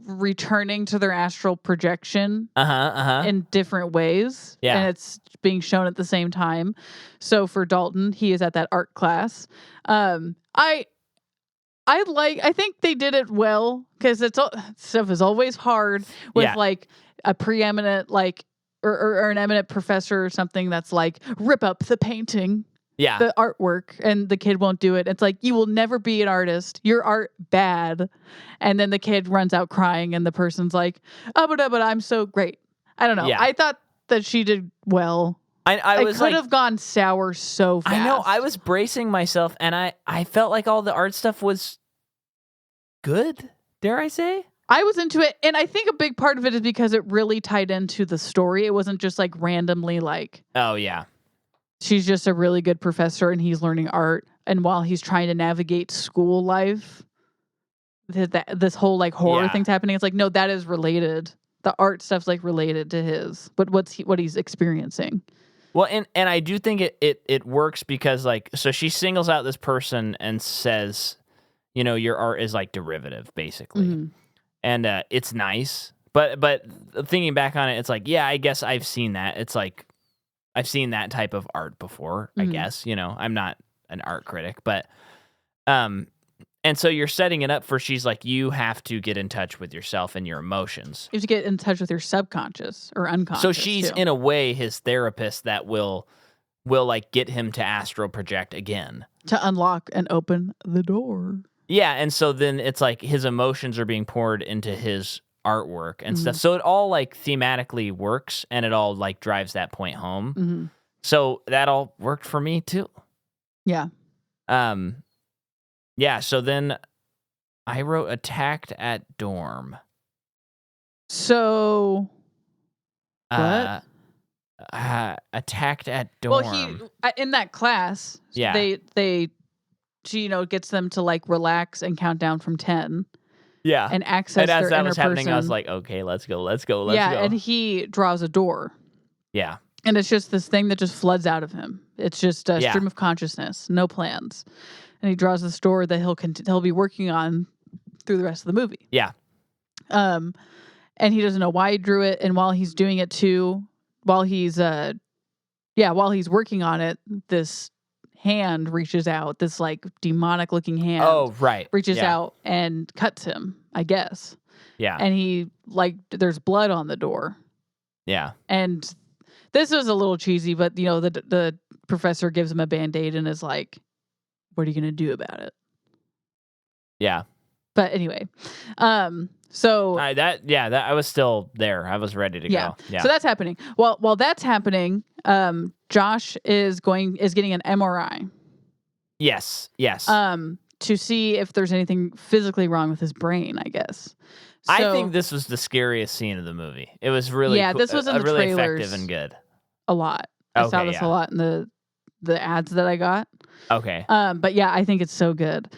returning to their astral projection in different ways. Yeah. And it's being shown at the same time. So for Dalton, he is at that art class. I think they did it well because stuff is always hard with like a preeminent like or an eminent professor or something that's like rip up the painting. Yeah. The artwork, and the kid won't do it. It's like, you will never be an artist. Your art bad. And then the kid runs out crying and the person's like, but I'm so great. I don't know. Yeah. I thought that she did well. I was could have gone sour so fast. I know. I was bracing myself and I felt like all the art stuff was good. Dare I say? I was into it. And I think a big part of it is because it really tied into the story. It wasn't just like randomly like. Oh, yeah. she's just a really good professor and he's learning art. And while he's trying to navigate school life, this whole like horror thing's happening. It's like, no, that is related. The art stuff's like related to his, but what he's experiencing. Well, and I do think it works because like, so she singles out this person and says, you know, your art is like derivative basically. And it's nice. But thinking back on it, it's like, yeah, I guess I've seen that. It's like, I've seen that type of art before, I guess, you know, I'm not an art critic, but, and so you're setting it up for, she's like, you have to get in touch with yourself and your emotions. You have to get in touch with your subconscious or unconscious. So she's in a way his therapist that will like get him to astral project again. To unlock and open the door. Yeah, and so then it's like his emotions are being poured into his artwork and stuff. So it all like thematically works and it all like drives that point home. So that all worked for me too. Yeah. Yeah, so then I wrote attacked at dorm. So what? Attacked at dorm. Well, in that class, yeah. She, you know, gets them to like relax and count down from 10. Yeah. And access and as their that inner was happening, person. I was like, okay, let's go. Yeah, and he draws a door. Yeah. And it's just this thing that just floods out of him. It's just a stream of consciousness, no plans. And he draws this door that he'll be working on through the rest of the movie. Yeah. And he doesn't know why he drew it. And while he's doing it too, while he's working on it, this hand reaches out, this like demonic looking hand. Oh, right. Reaches out and cuts him, I guess. Yeah. And he like, there's blood on the door. Yeah. And this was a little cheesy, but you know, the professor gives him a Band-Aid and is like, what are you going to do about it? Yeah. But anyway, so I was still there. I was ready to go. Yeah. So that's happening. While that's happening, Josh is getting an MRI. Yes. To see if there's anything physically wrong with his brain, I guess. So, I think this was the scariest scene of the movie. It was really this was in the really trailers effective and good. A lot. I saw this a lot in the ads that I got. Okay. But yeah, I think it's so good.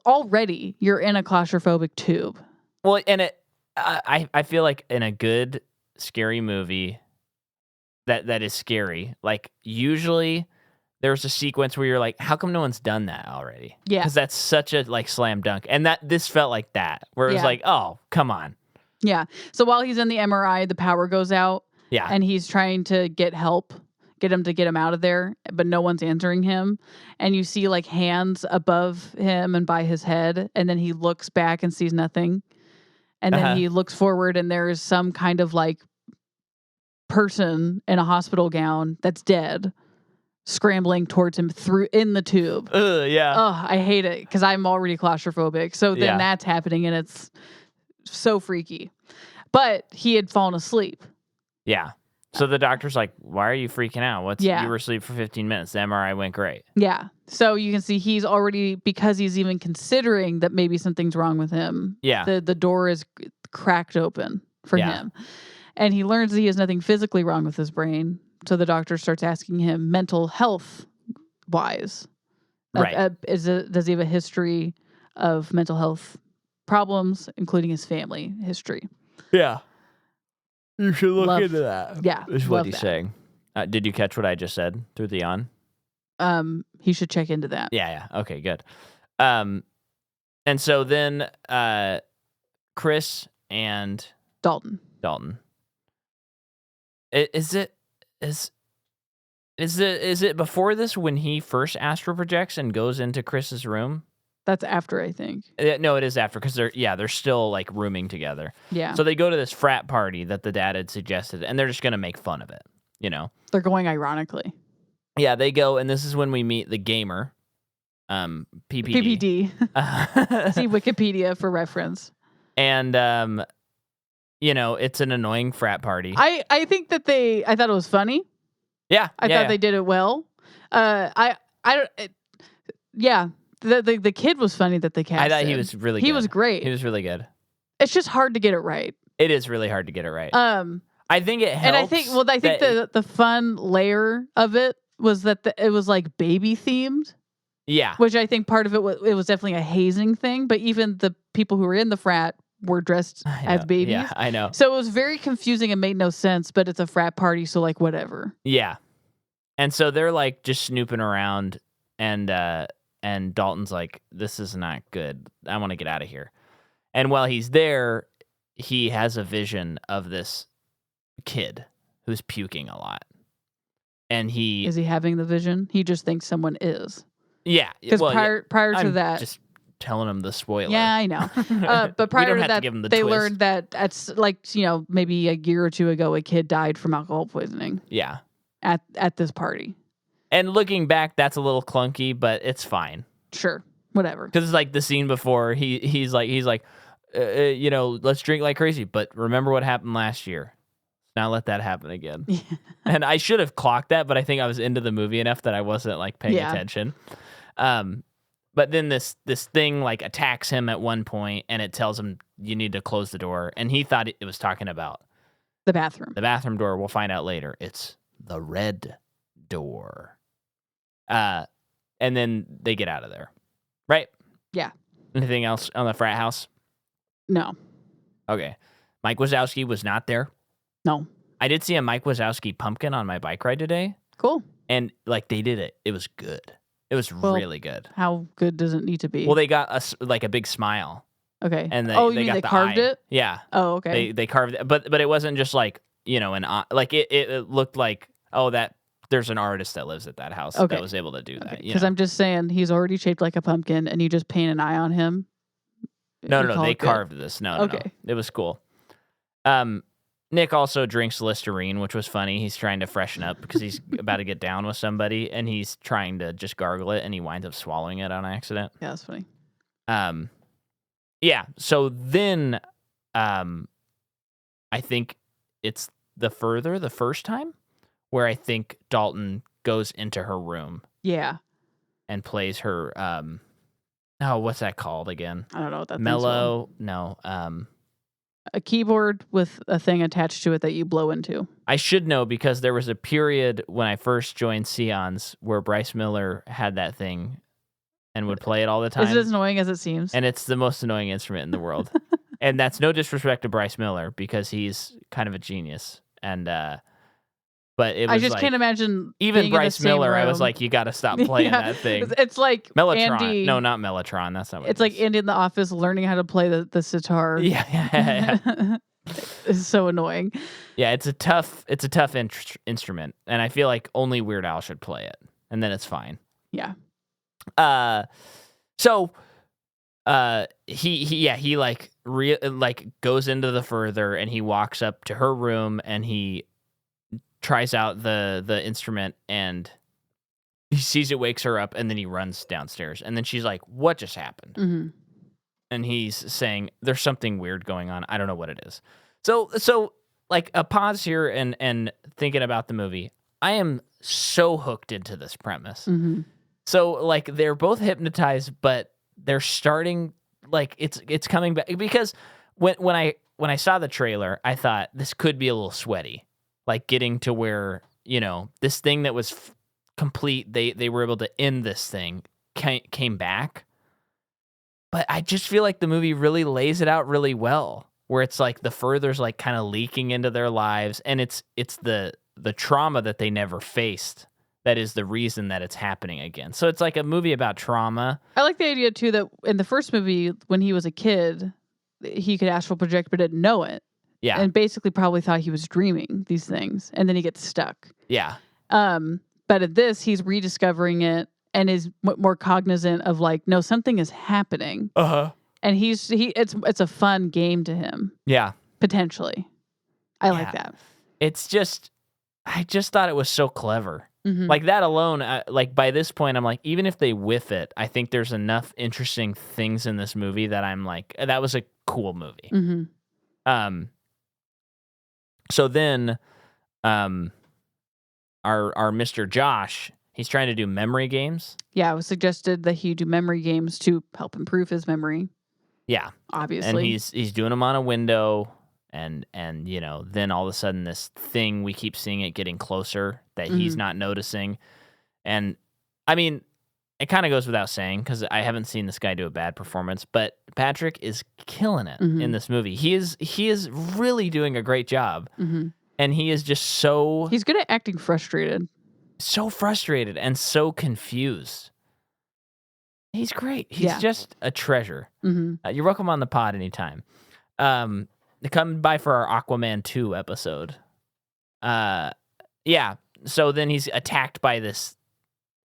Already, you're in a claustrophobic tube. Well, and I feel like in a good scary movie that is scary, like usually there's a sequence where you're like, how come no one's done that already? Yeah. Because that's such a like slam dunk. And this felt like that, where it was like, oh, come on. Yeah. So while he's in the MRI, the power goes out. Yeah. And he's trying to get help. Get him out of there, but no one's answering him. And you see like hands above him and by his head, and then he looks back and sees nothing. And then he looks forward and there's some kind of like person in a hospital gown that's dead scrambling towards him in the tube. Yeah. Oh, I hate it because I'm already claustrophobic. So then that's happening and it's so freaky. But he had fallen asleep. Yeah. So the doctor's like, why are you freaking out? You were asleep for 15 minutes. The MRI went great. Yeah. So you can see he's already, because he's even considering that maybe something's wrong with him. Yeah. The door is cracked open for him. And he learns that he has nothing physically wrong with his brain. So the doctor starts asking him mental health wise. Right. Does he have a history of mental health problems, including his family history? Yeah. You should look into that. Yeah. Is what he's saying. Did you catch what I just said through the on? He should check into that. Yeah. Okay, good. And so then Chris and Dalton. Is it before this when he first astral projects and goes into Chris's room? That's after, I think. No, it is after because they're still like rooming together. Yeah. So they go to this frat party that the dad had suggested, and they're just gonna make fun of it. You know. They're going ironically. Yeah, they go, and this is when we meet the gamer, PPD. See Wikipedia for reference. And it's an annoying frat party. I think that I thought it was funny. Yeah, I thought they did it well. The kid was funny that they cast. I thought he was really good. He was great. He was really good. It's just hard to get it right. It is really hard to get it right. I think it helps. And I think the fun layer of it was that it was like baby themed. Yeah. Which I think part of it was definitely a hazing thing, but even the people who were in the frat were dressed as babies. Yeah, I know. So it was very confusing and made no sense, but it's a frat party, so like whatever. Yeah. And so they're like just snooping around, and Dalton's like, this is not good. I want to get out of here. And while he's there, he has a vision of this kid who's puking a lot. And is he having the vision? He just thinks someone is. Yeah, because prior to that, just telling him the spoiler. Yeah, I know. But prior to that, they learned that that's like maybe a year or two ago, a kid died from alcohol poisoning. Yeah, at this party. And looking back, that's a little clunky, but it's fine. Sure, whatever. Because it's like the scene before. He's like, let's drink like crazy, but remember what happened last year. Now let that happen again. Yeah. And I should have clocked that, but I think I was into the movie enough that I wasn't like paying attention. But then this thing like attacks him at one point, and it tells him you need to close the door, and he thought it was talking about the bathroom. The bathroom door. We'll find out later. It's the red door. And then they get out of there, right? Yeah. Anything else on the frat house? No. Okay. Mike Wazowski was not there. No. I did see a Mike Wazowski pumpkin on my bike ride today. Cool. And like they did it. It was good. It was really good. How good does it need to be? Well, they got a big smile. Okay. And they carved it? Yeah. Oh, okay. They carved it, but it wasn't just like like it looked like that there's an artist that lives at that house that was able to do that. Because I'm just saying he's already shaped like a pumpkin, and you just paint an eye on him. No, they carved this. No, it was cool. Nick also drinks Listerine, which was funny. He's trying to freshen up because he's about to get down with somebody, and he's trying to just gargle it, and he winds up swallowing it on accident. Yeah, that's funny. Yeah. So then, I think it's the first time where I think Dalton goes into her room. Yeah. And plays her. What's that called again? I don't know what that. Mellow. No. A keyboard with a thing attached to it that you blow into. I should know because there was a period when I first joined Seance where Bryce Miller had that thing and would play it all the time. Is it as annoying as it seems? And it's the most annoying instrument in the world. And that's no disrespect to Bryce Miller because he's kind of a genius. And but it was I just can't imagine even Bryce Miller. Room. I was like, you got to stop playing that thing. It's like Mellotron. Andy, no, not Mellotron. That's not what it's like Andy in the office learning how to play the sitar. Yeah. It's so annoying. Yeah, it's a tough instrument, and I feel like only Weird Al should play it, and then it's fine. Yeah. So, he like goes into the further, and he walks up to her room, and he tries out the instrument, and he sees it, wakes her up, and then he runs downstairs, and then she's like, "What just happened?" Mm-hmm. And he's saying, "There's something weird going on. I don't know what it is." So like a pause here and thinking about the movie. I am so hooked into this premise. Mm-hmm. So like they're both hypnotized, but they're starting like it's coming back because when I saw the trailer, I thought this could be a little sweaty, like getting to where this thing that was complete. They were able to end this thing came back. But I just feel like the movie really lays it out really well, where it's like the further's like kind of leaking into their lives, and it's the trauma that they never faced that is the reason that it's happening again. So it's like a movie about trauma. I like the idea too that in the first movie, when he was a kid, he could astral project but didn't know it. Yeah. And basically probably thought he was dreaming these things, and then he gets stuck. Yeah. But at this, he's rediscovering it and is more cognizant of like, no, something is happening. Uh-huh. And it's a fun game to him. Yeah. Potentially. I like that. It's just, I just thought it was so clever. Mm-hmm. Like that alone, like by this point, I'm like, even if they whiff it, I think there's enough interesting things in this movie that I'm like, that was a cool movie. Mm-hmm. So then, our Mr. Josh, he's trying to do memory games. Yeah, it was suggested that he do memory games to help improve his memory. Yeah. Obviously. And he's doing them on a window, and then all of a sudden this thing, we keep seeing it getting closer that he's not noticing. And I mean, it kind of goes without saying because I haven't seen this guy do a bad performance, but Patrick is killing it in this movie. He is really doing a great job. And he is just so... He's good at acting frustrated. So frustrated and so confused. He's great. He's just a treasure. You're welcome on the pod anytime. Come by for our Aquaman 2 episode. Yeah. So then he's attacked by this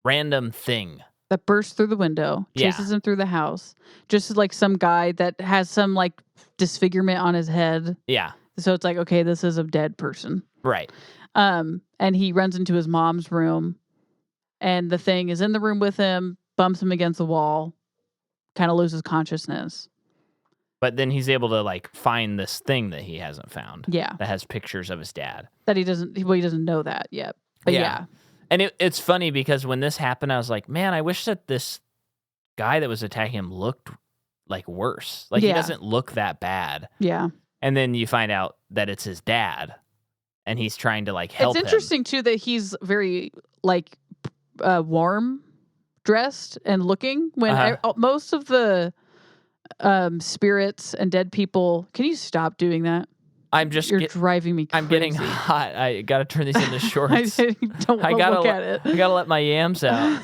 random thing that bursts through the window, chases him through the house. Just like some guy that has some like disfigurement on his head. Yeah. So it's like, okay, this is a dead person. Right. And he runs into his mom's room, and the thing is in the room with him, bumps him against the wall, kind of loses consciousness. But then he's able to like find this thing that he hasn't found. Yeah. That has pictures of his dad. That he doesn't know that yet. But yeah. And it's funny because when this happened, I was like, man, I wish that this guy that was attacking him looked like worse. Like he doesn't look that bad. Yeah. And then you find out that it's his dad, and he's trying to like help him. It's interesting too that he's very like warm dressed and looking when most of the spirits and dead people. Can you stop doing that? You're driving me crazy. I'm getting hot. I gotta turn these into shorts. I don't want to look at it. I gotta let my yams out.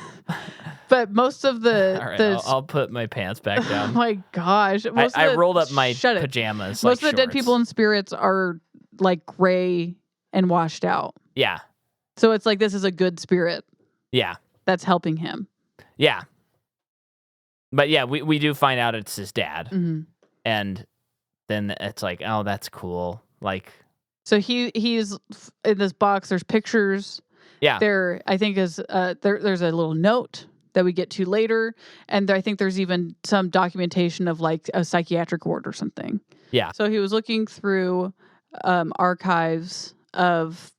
But most of the... All right, I'll put my pants back down. Oh my gosh. I rolled up my pajamas. Most of the dead people and spirits are like gray and washed out. Yeah. So it's like this is a good spirit. Yeah. That's helping him. Yeah. But yeah, we do find out it's his dad. And then it's like, oh, that's cool. Like... So he's in this box. There's pictures. Yeah. There, I think, is there's a little note that we get to later, and I think there's even some documentation of like a psychiatric ward or something. Yeah. So he was looking through archives of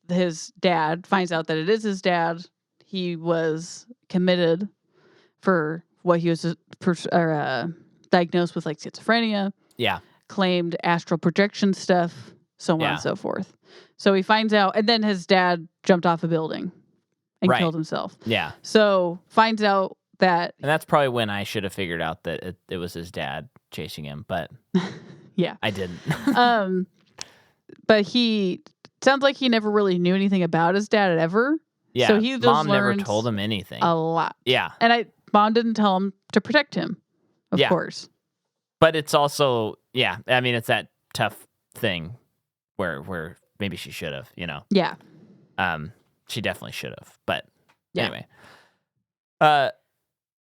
his dad, finds out that it is his dad. He was committed for what he was diagnosed with, like schizophrenia. Yeah. Claimed astral projection stuff, so on and so forth. So he finds out, and then his dad jumped off a building and killed himself. Yeah. So finds out that... And that's probably when I should have figured out that it was his dad chasing him, but yeah, I didn't. But he... Sounds like he never really knew anything about his dad ever. Yeah, so he just Mom never told him anything. A lot. Yeah. And Mom didn't tell him to protect him, of course. But it's also... Yeah, I mean, it's that tough thing where maybe she should have, you know? Yeah. She definitely should have. But anyway.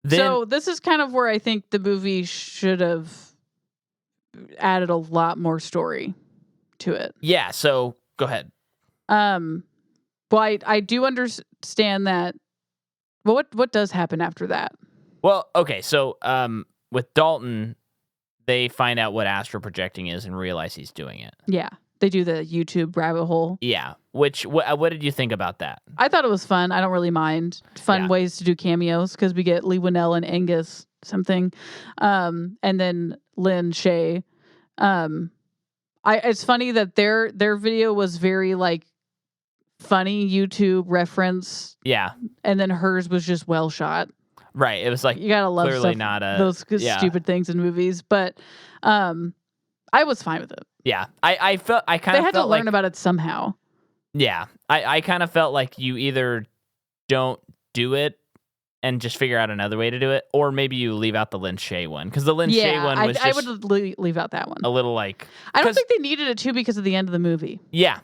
So this is kind of where I think the movie should have added a lot more story to it. Yeah, so go ahead. Well, I do understand that. Well, what does happen after that? Well, okay, so with Dalton, they find out what astral projecting is and realize he's doing it. Yeah. They do the YouTube rabbit hole. Yeah. What did you think about that? I thought it was fun. I don't really mind. Fun ways to do cameos because we get Lee Winnell and Angus something. And then Lynn Shay. It's funny that their video was very like funny YouTube reference. Yeah. And then hers was just well shot. Right. It was like you gotta love clearly stuff, not those stupid things in movies. But I was fine with it. Yeah. I felt I kind of They had to learn about it somehow. Yeah. I kind of felt like you either don't do it and just figure out another way to do it, or maybe you leave out the Lynn Shay one. Because the Lynn Shay one was I would leave out that one. A little like... I don't think they needed it too because of the end of the movie. Yeah.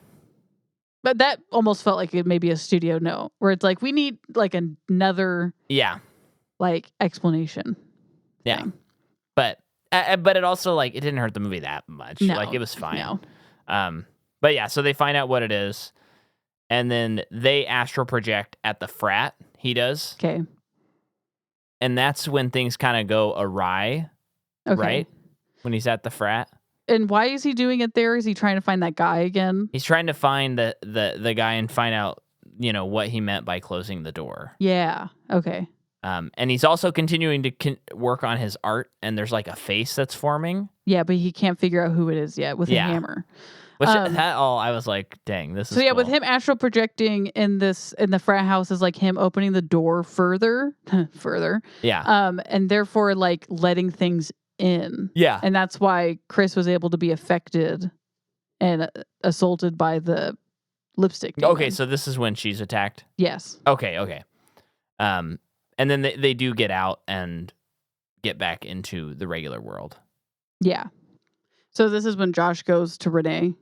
But that almost felt like it may be a studio note, where it's like, we need like another... Yeah. Like explanation. Yeah. Thing. But it also like, it didn't hurt the movie that much. No, like it was fine. No. But yeah, so they find out what it is. And then they astral project at the frat. He does. Okay. And that's when things kind of go awry, right? When he's at the frat. And why is he doing it there? Is he trying to find that guy again? He's trying to find the guy and find out, what he meant by closing the door. Yeah. Okay. And he's also continuing to work on his art, and there's like a face that's forming. Yeah, but he can't figure out who it is yet with a hammer. Which that all I was like, dang, this is so yeah, cool. with him astral projecting in the frat house is like him opening the door further. Yeah. And therefore like letting things in. Yeah. And that's why Chris was able to be affected and assaulted by the lipstick demon. Okay, so this is when she's attacked? Yes. Okay. And then they do get out and get back into the regular world. Yeah. So this is when Josh goes to Renee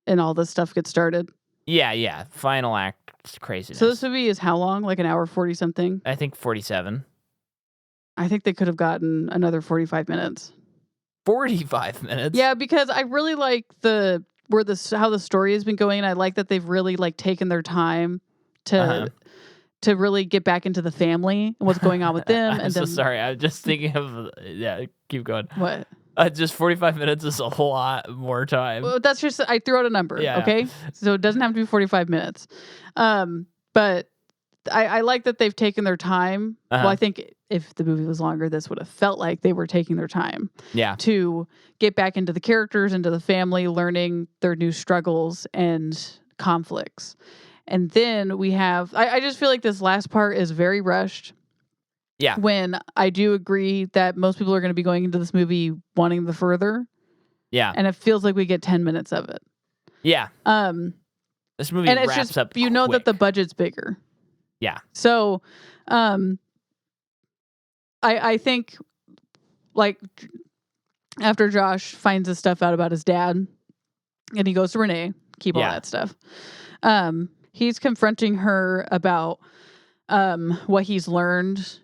and all this stuff gets started. Yeah. Final act craziness. So this movie is how long? Like an hour 40 something? I think 47. I think they could have gotten another 45 minutes. 45 minutes? Yeah, because I really like how the story has been going, and I like that they've really like taken their time to really get back into the family and what's going on with them. I'm so sorry. I'm just thinking of keep going. What? Just 45 minutes is a lot more time. Well, that's just I threw out a number. Yeah. Okay, so it doesn't have to be 45 minutes. But I like that they've taken their time. Well, I think if the movie was longer, this would have felt like they were taking their time. Yeah. To get back into the characters, into the family, learning their new struggles and conflicts. And then we have, I just feel like this last part is very rushed. Yeah. When I do agree that most people are going to be going into this movie wanting the further. Yeah. And it feels like we get 10 minutes of it. Yeah. This movie and it's wraps just, up you know quick. that the budget's bigger. Yeah. So, I think like after Josh finds this stuff out about his dad and he goes to Renee, keep all that stuff. He's confronting her about what he's learned,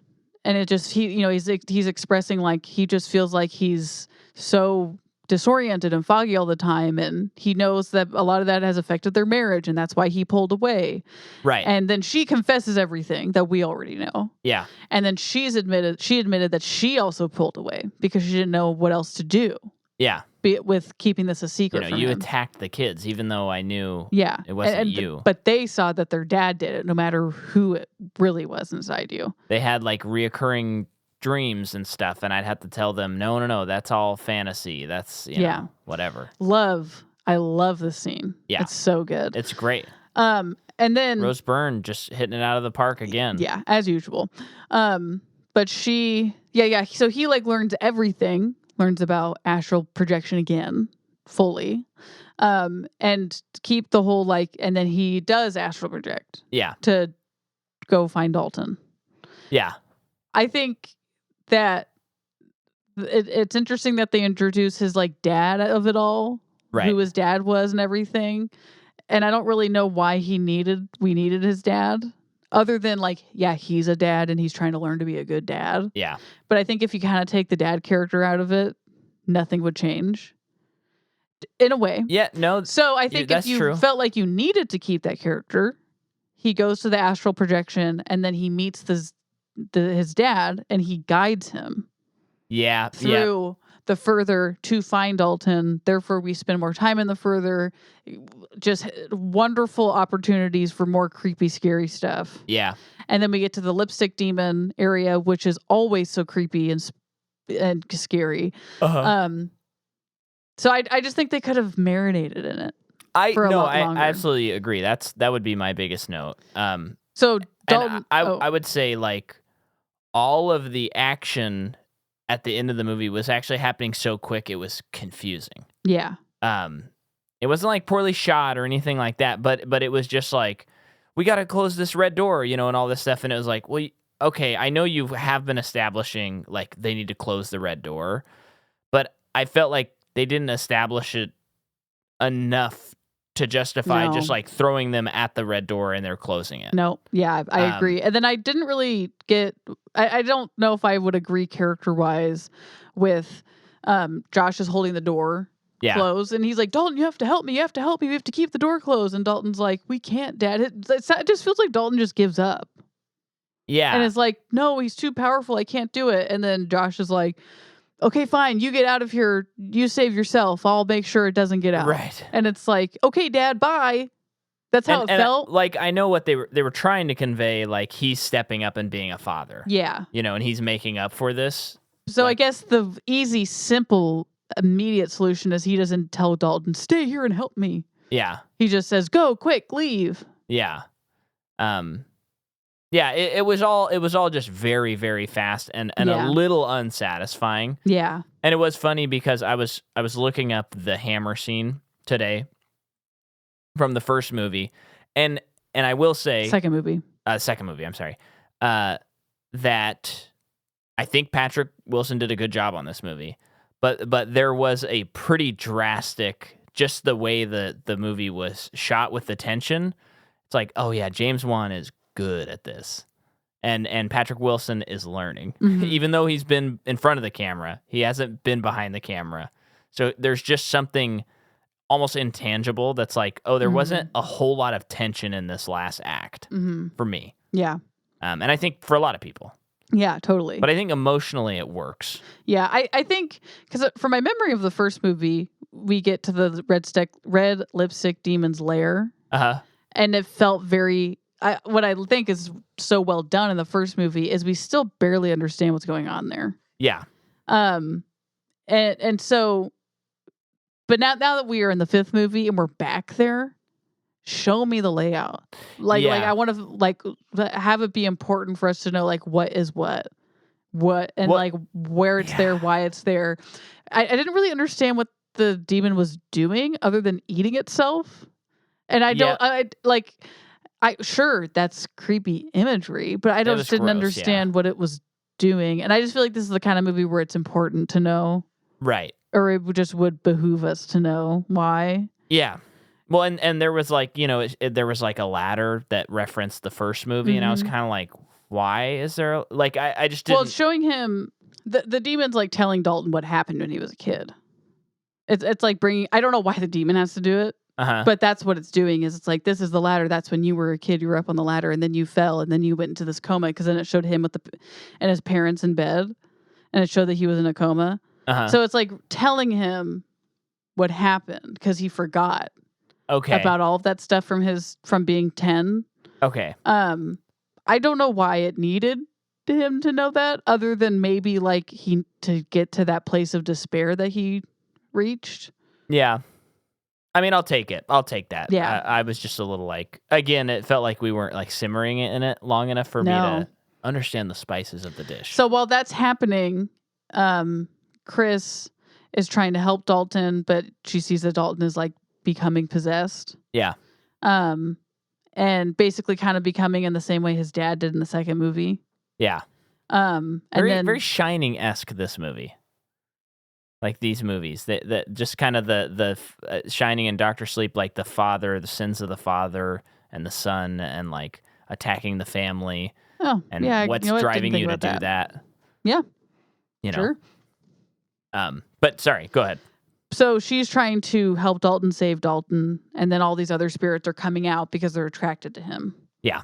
and it just he's expressing like he just feels like he's so disoriented and foggy all the time, and he knows that a lot of that has affected their marriage, and that's why he pulled away. Right. And then she confesses everything that we already know. Yeah. And then she admitted that she also pulled away because she didn't know what else to do. Yeah. With keeping this a secret from you him. attacked the kids, even though I knew it wasn't you. But they saw that their dad did it, no matter who it really was inside you. They had like reoccurring dreams and stuff, and I'd have to tell them, no, that's all fantasy. That's, you know, whatever. I love this scene. Yeah. It's so good. It's great. And then Rose Byrne just hitting it out of the park again. Yeah, as usual. But she, so he like learns everything. Learns about astral projection again, fully, and keep the whole and then he does astral project. Yeah. To go find Dalton. Yeah. I think that it's interesting that they introduce his like dad of it all, right? Who his dad was and everything, and I don't really know why we needed his dad. Other than he's a dad and he's trying to learn to be a good dad. Yeah. But I think if you kind of take the dad character out of it, nothing would change. In a way. Yeah, no. So I think if you felt like you needed to keep that character, he goes to the astral projection and then he meets his dad and he guides him. Yeah. Through the further to find Dalton. Therefore, we spend more time in the further. Just wonderful opportunities for more creepy, scary stuff. Yeah. And then we get to the lipstick demon area, which is always so creepy and scary. So I just think they could have marinated in it. I absolutely agree. That would be my biggest note. So Dalton, I would say like all of the action at the end of the movie was actually happening so quick it was confusing. Yeah. It wasn't like poorly shot or anything like that, but it was just like, we got to close this red door, and all this stuff. And it was like, well, okay, I know you have been establishing like they need to close the red door, but I felt like they didn't establish it enough to justify just like throwing them at the red door and they're closing it. No, yeah, I agree. And then I didn't really I don't know if I would agree character-wise with Josh is holding the door closed and he's like, Dalton, you have to help me. We have to keep the door closed. And Dalton's like, we can't, Dad. It just feels like Dalton just gives up. Yeah. And it's like, no, he's too powerful. I can't do it. And then Josh is like, okay, fine. You get out of here. You save yourself. I'll make sure it doesn't get out. Right. And it's like, okay, Dad, bye. That's how it felt. Like, I know what they were trying to convey, like he's stepping up and being a father. Yeah. And he's making up for this. So I guess the easy, simple immediate solution is he doesn't tell Dalton, stay here and help me. Yeah. He just says, go, quick, leave. Yeah. Yeah, it was all just very, very fast and a little unsatisfying. Yeah. And it was funny because I was looking up the hammer scene today from the first movie, and I will say second movie, I'm sorry, that I think Patrick Wilson did a good job on this movie, but there was a pretty drastic, just the way the movie was shot with the tension. It's like, oh yeah, James Wan is good at this. And Patrick Wilson is learning. Even though he's been in front of the camera, he hasn't been behind the camera. So there's just something almost intangible that's like, oh, there wasn't a whole lot of tension in this last act for me. Yeah. And I think for a lot of people. Yeah, totally. But I think emotionally it works. Yeah, I think, because from my memory of the first movie, we get to the red lipstick demon's lair. And it felt very... what I think is so well done in the first movie is we still barely understand what's going on there. Yeah. And so, but now that we are in the fifth movie and we're back there, show me the layout. Like I want to have it be important for us to know like what is what, and like where it's there, why it's there. I didn't really understand what the demon was doing other than eating itself, and sure, that's creepy imagery, but I just didn't understand what it was doing. And I just feel like this is the kind of movie where it's important to know. Right. Or it would behoove us to know why. Yeah. Well, and there was like, there was like a ladder that referenced the first movie, and I was kind of like, why is there, like, I just didn't. Well, it's showing him, the demon's like telling Dalton what happened when he was a kid. It's like bringing, I don't know why the demon has to do it. But that's what it's doing is it's like, this is the ladder. That's when you were a kid, you were up on the ladder and then you fell and then you went into this coma, because then it showed him and his parents in bed, and it showed that he was in a coma. So it's like telling him what happened because he forgot about all of that stuff from being 10. Okay. I don't know why it needed him to know that, other than maybe like to get to that place of despair that he reached. Yeah. I mean, I'll take it. I'll take that. Yeah. I was just a little like, again, it felt like we weren't like simmering it in it long enough for me to understand the spices of the dish. So while that's happening, Chris is trying to help Dalton, but she sees that Dalton is like becoming possessed. Yeah. And basically kind of becoming in the same way his dad did in the second movie. Yeah. And very Shining-esque, this movie. Like these movies, that just kind of the Shining and Doctor Sleep, like the sins of the father and the son, and like attacking the family. Oh, and yeah, what's driving you to do that? Yeah, sure. But sorry, go ahead. So she's trying to help Dalton save Dalton, and then all these other spirits are coming out because they're attracted to him. Yeah.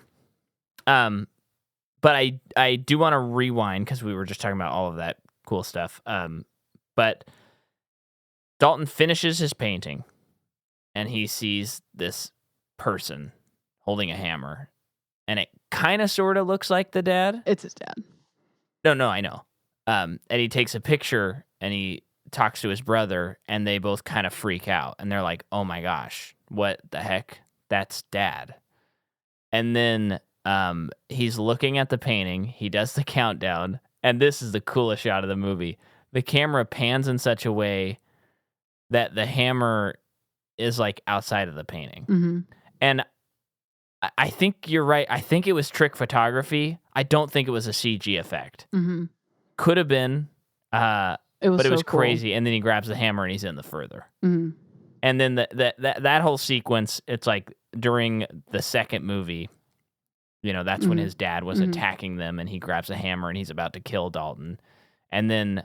But I do want to rewind because we were just talking about all of that cool stuff. But Dalton finishes his painting, and he sees this person holding a hammer, and it kind of sort of looks like the dad. It's his dad. No, I know. And he takes a picture, and he talks to his brother, and they both kind of freak out, and they're like, "Oh my gosh, what the heck? That's dad." And then he's looking at the painting. He does the countdown, and this is the coolest shot of the movie. The camera pans in such a way that the hammer is like outside of the painting. And I think you're right. I think it was trick photography. I don't think it was a CG effect. Could have been, but it was cool. crazy. And then he grabs the hammer and he's in the further. And then that whole sequence, it's like during the second movie, that's when his dad was attacking them, and he grabs a hammer and he's about to kill Dalton. And then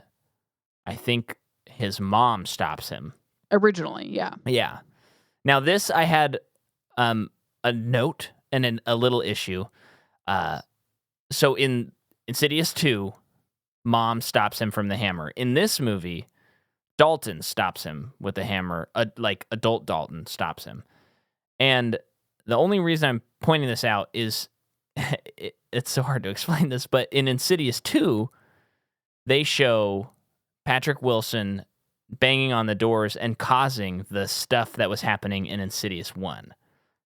I think his mom stops him. Originally, yeah. Yeah. Now this, I had a note and a little issue. So in Insidious 2, mom stops him from the hammer. In this movie, Dalton stops him with the hammer. Like adult Dalton stops him. And the only reason I'm pointing this out is it's so hard to explain this, but in Insidious 2, they show Patrick Wilson banging on the doors and causing the stuff that was happening in Insidious 1.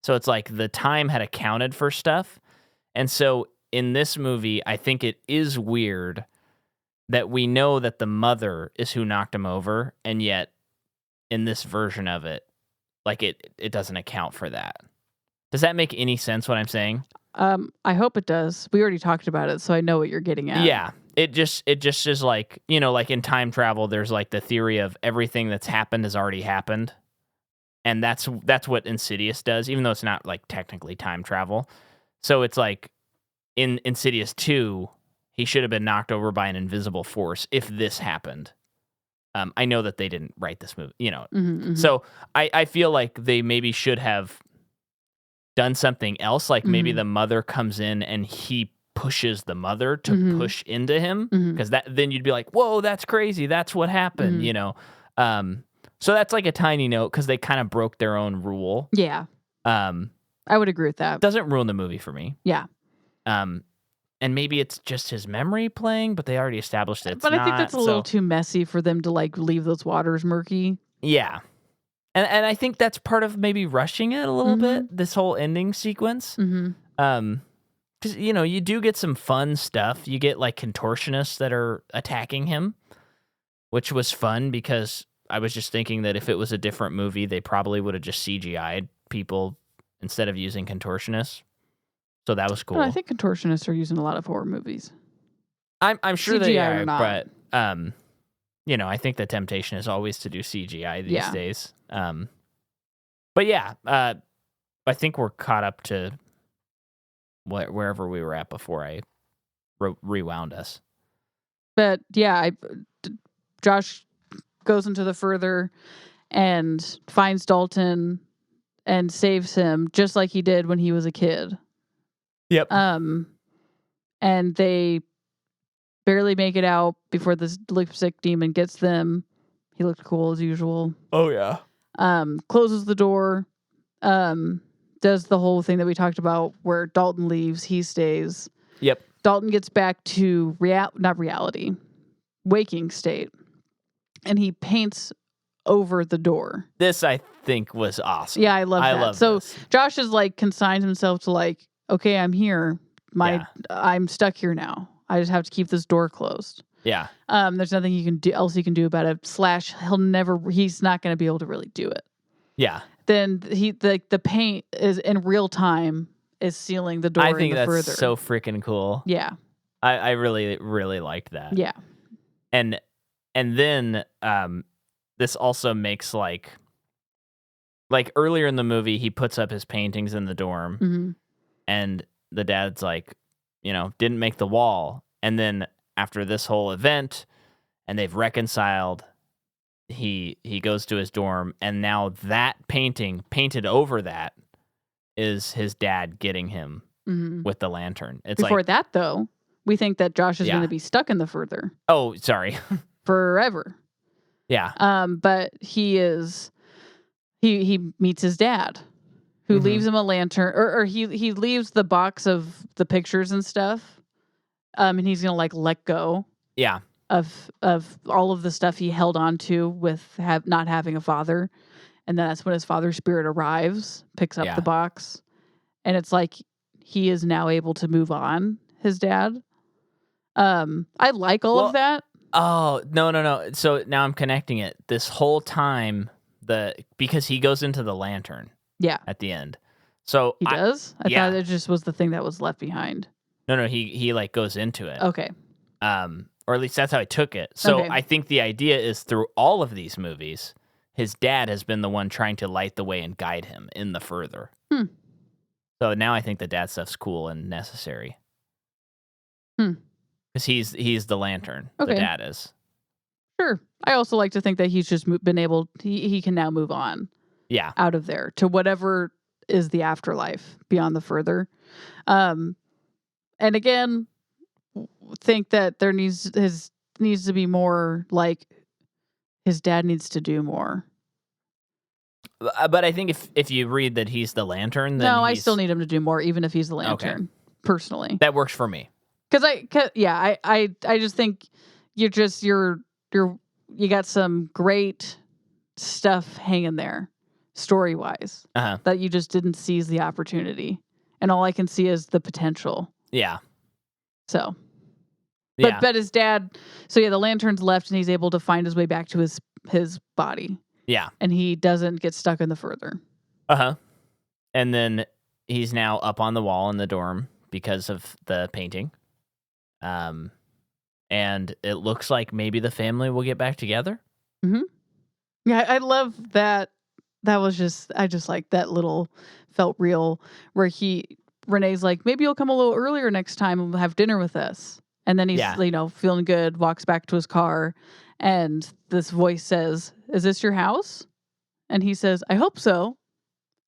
So it's like the time had accounted for stuff. And so in this movie, I think it is weird that we know that the mother is who knocked him over, and yet in this version of it, like it doesn't account for that. Does that make any sense what I'm saying? I hope it does. We already talked about it, so I know what you're getting at. Yeah. It just is like, like in time travel, there's like the theory of everything that's happened has already happened. And that's what Insidious does, even though it's not like technically time travel. So it's like in Insidious 2, he should have been knocked over by an invisible force if this happened. I know that they didn't write this movie, So I feel like they maybe should have done something else. Like maybe the mother comes in and he pushes the mother to push into him, because then you'd be like, whoa, that's crazy. That's what happened, So that's like a tiny note because they kind of broke their own rule. Yeah. I would agree with that. Doesn't ruin the movie for me. Yeah. And maybe it's just his memory playing, but they already established it. But I think that's a little too messy for them to like leave those waters murky. Yeah. And I think that's part of maybe rushing it a little bit, this whole ending sequence. Because, you do get some fun stuff. You get like contortionists that are attacking him, which was fun because I was just thinking that if it was a different movie, they probably would have just CGI'd people instead of using contortionists. So that was cool. No, I think contortionists are used in a lot of horror movies. I'm sure CGI they are, or not. but I think the temptation is always to do CGI these days. But yeah, I think we're caught up to wherever we were at before I rewound us. But yeah, Josh goes into the further and finds Dalton and saves him just like he did when he was a kid. Yep. And they barely make it out before this lipstick demon gets them. He looked cool as usual. Oh yeah. Closes the door. Does the whole thing that we talked about where Dalton leaves, he stays. Yep. Dalton gets back to waking state, and he paints over the door. This I think was awesome. Yeah, I love that. So this. Josh has like consigned himself to like, okay, I'm here. I'm stuck here now. I just have to keep this door closed. Yeah. There's nothing you can do about it. / he's not going to be able to really do it. Yeah. Then the paint is in real time is sealing the door. I think that's further. so freaking cool. Yeah. I really, really liked that. Yeah. And then this also makes like earlier in the movie, he puts up his paintings in the dorm, and the dad's like, didn't make the wall. And then after this whole event, and they've reconciled, he goes to his dorm, and now that painting painted over that is his dad getting him with the lantern. It's before like, that though, we think that Josh is going to be stuck in the further. Oh, sorry. Forever. Yeah. But he meets his dad, who leaves him a lantern, or he leaves the box of the pictures and stuff. And he's gonna like let go. Yeah. Of all of the stuff he held on to with not having a father, and then that's when his father's spirit arrives, picks up the box, and it's like he is now able to move on. His dad. I like all of that. Oh, no. So now I'm connecting it. This whole time, because he goes into the lantern. Yeah. At the end. So he does? I thought it just was the thing that was left behind. No, he like goes into it. Okay. Or at least that's how I took it. So I think the idea is through all of these movies, his dad has been the one trying to light the way and guide him in the further. So now I think the dad stuff's cool and necessary. Because he's the lantern. Okay. The dad is. Sure. I also like to think that he's just been able. He can now move on. Yeah. Out of there to whatever is the afterlife beyond the further. And again, think that there needs to be more, like his dad needs to do more. But I think if you read that he's the lantern, then I still need him to do more, even if he's the lantern. Okay. Personally, that works for me. I just think you're you got some great stuff hanging there, story-wise, that you just didn't seize the opportunity. And all I can see is the potential. Yeah. So. Yeah. But his dad, the lantern's left and he's able to find his way back to his body. Yeah. And he doesn't get stuck in the further. And then he's now up on the wall in the dorm because of the painting. And it looks like maybe the family will get back together. Mm-hmm. Yeah, I love that. That was I just like that little felt real where Renee's like, maybe you'll come a little earlier next time and have dinner with us. And then he's, feeling good, walks back to his car, and this voice says, "Is this your house?" And he says, "I hope so."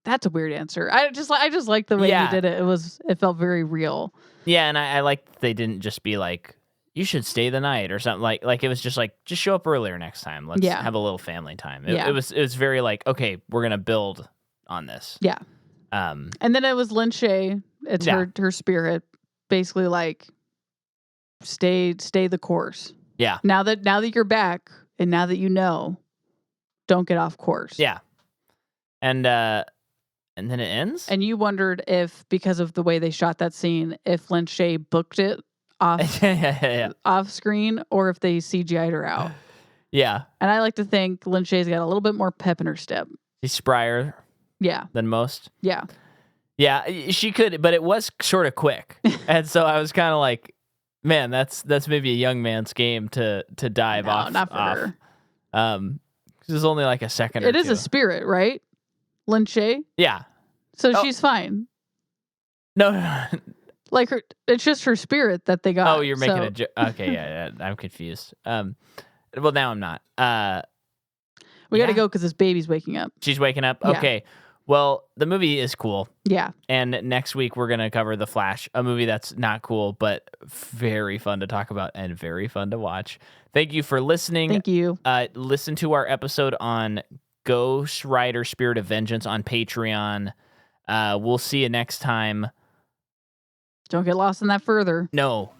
That's a weird answer. I just like the way he did it. It felt very real. Yeah, and I like they didn't just be like, "You should stay the night" or something like it was just like, just show up earlier next time. Let's have a little family time. It was very like, okay, we're gonna build on this. Yeah. And then it was Lin Shaye. It's her spirit, basically like, stay the course. Yeah. Now that you're back and now that you know, don't get off course. Yeah. And then it ends. And you wondered if, because of the way they shot that scene, if Lin Shaye booked it off screen or if they CGI'd her out. Yeah. And I like to think Lin Shaye's got a little bit more pep in her step. She's sprier. Yeah. Than most. Yeah. Yeah, she could, but it was sort of quick. And so I was kind of like, man, that's maybe a young man's game to dive off. Not for her. This is only like a second or two. It is a spirit, right? Lin Shaye? Yeah. So she's fine. No. Like it's just her spirit that they got. Oh, you're making a joke. Okay, yeah, I'm confused. Well, now I'm not. We got to go because this baby's waking up. She's waking up? Yeah. Okay. Well, the movie is cool. Yeah. And next week we're going to cover The Flash, a movie that's not cool, but very fun to talk about and very fun to watch. Thank you for listening. Thank you. Listen to our episode on Ghost Rider Spirit of Vengeance on Patreon. We'll see you next time. Don't get lost in that further. No.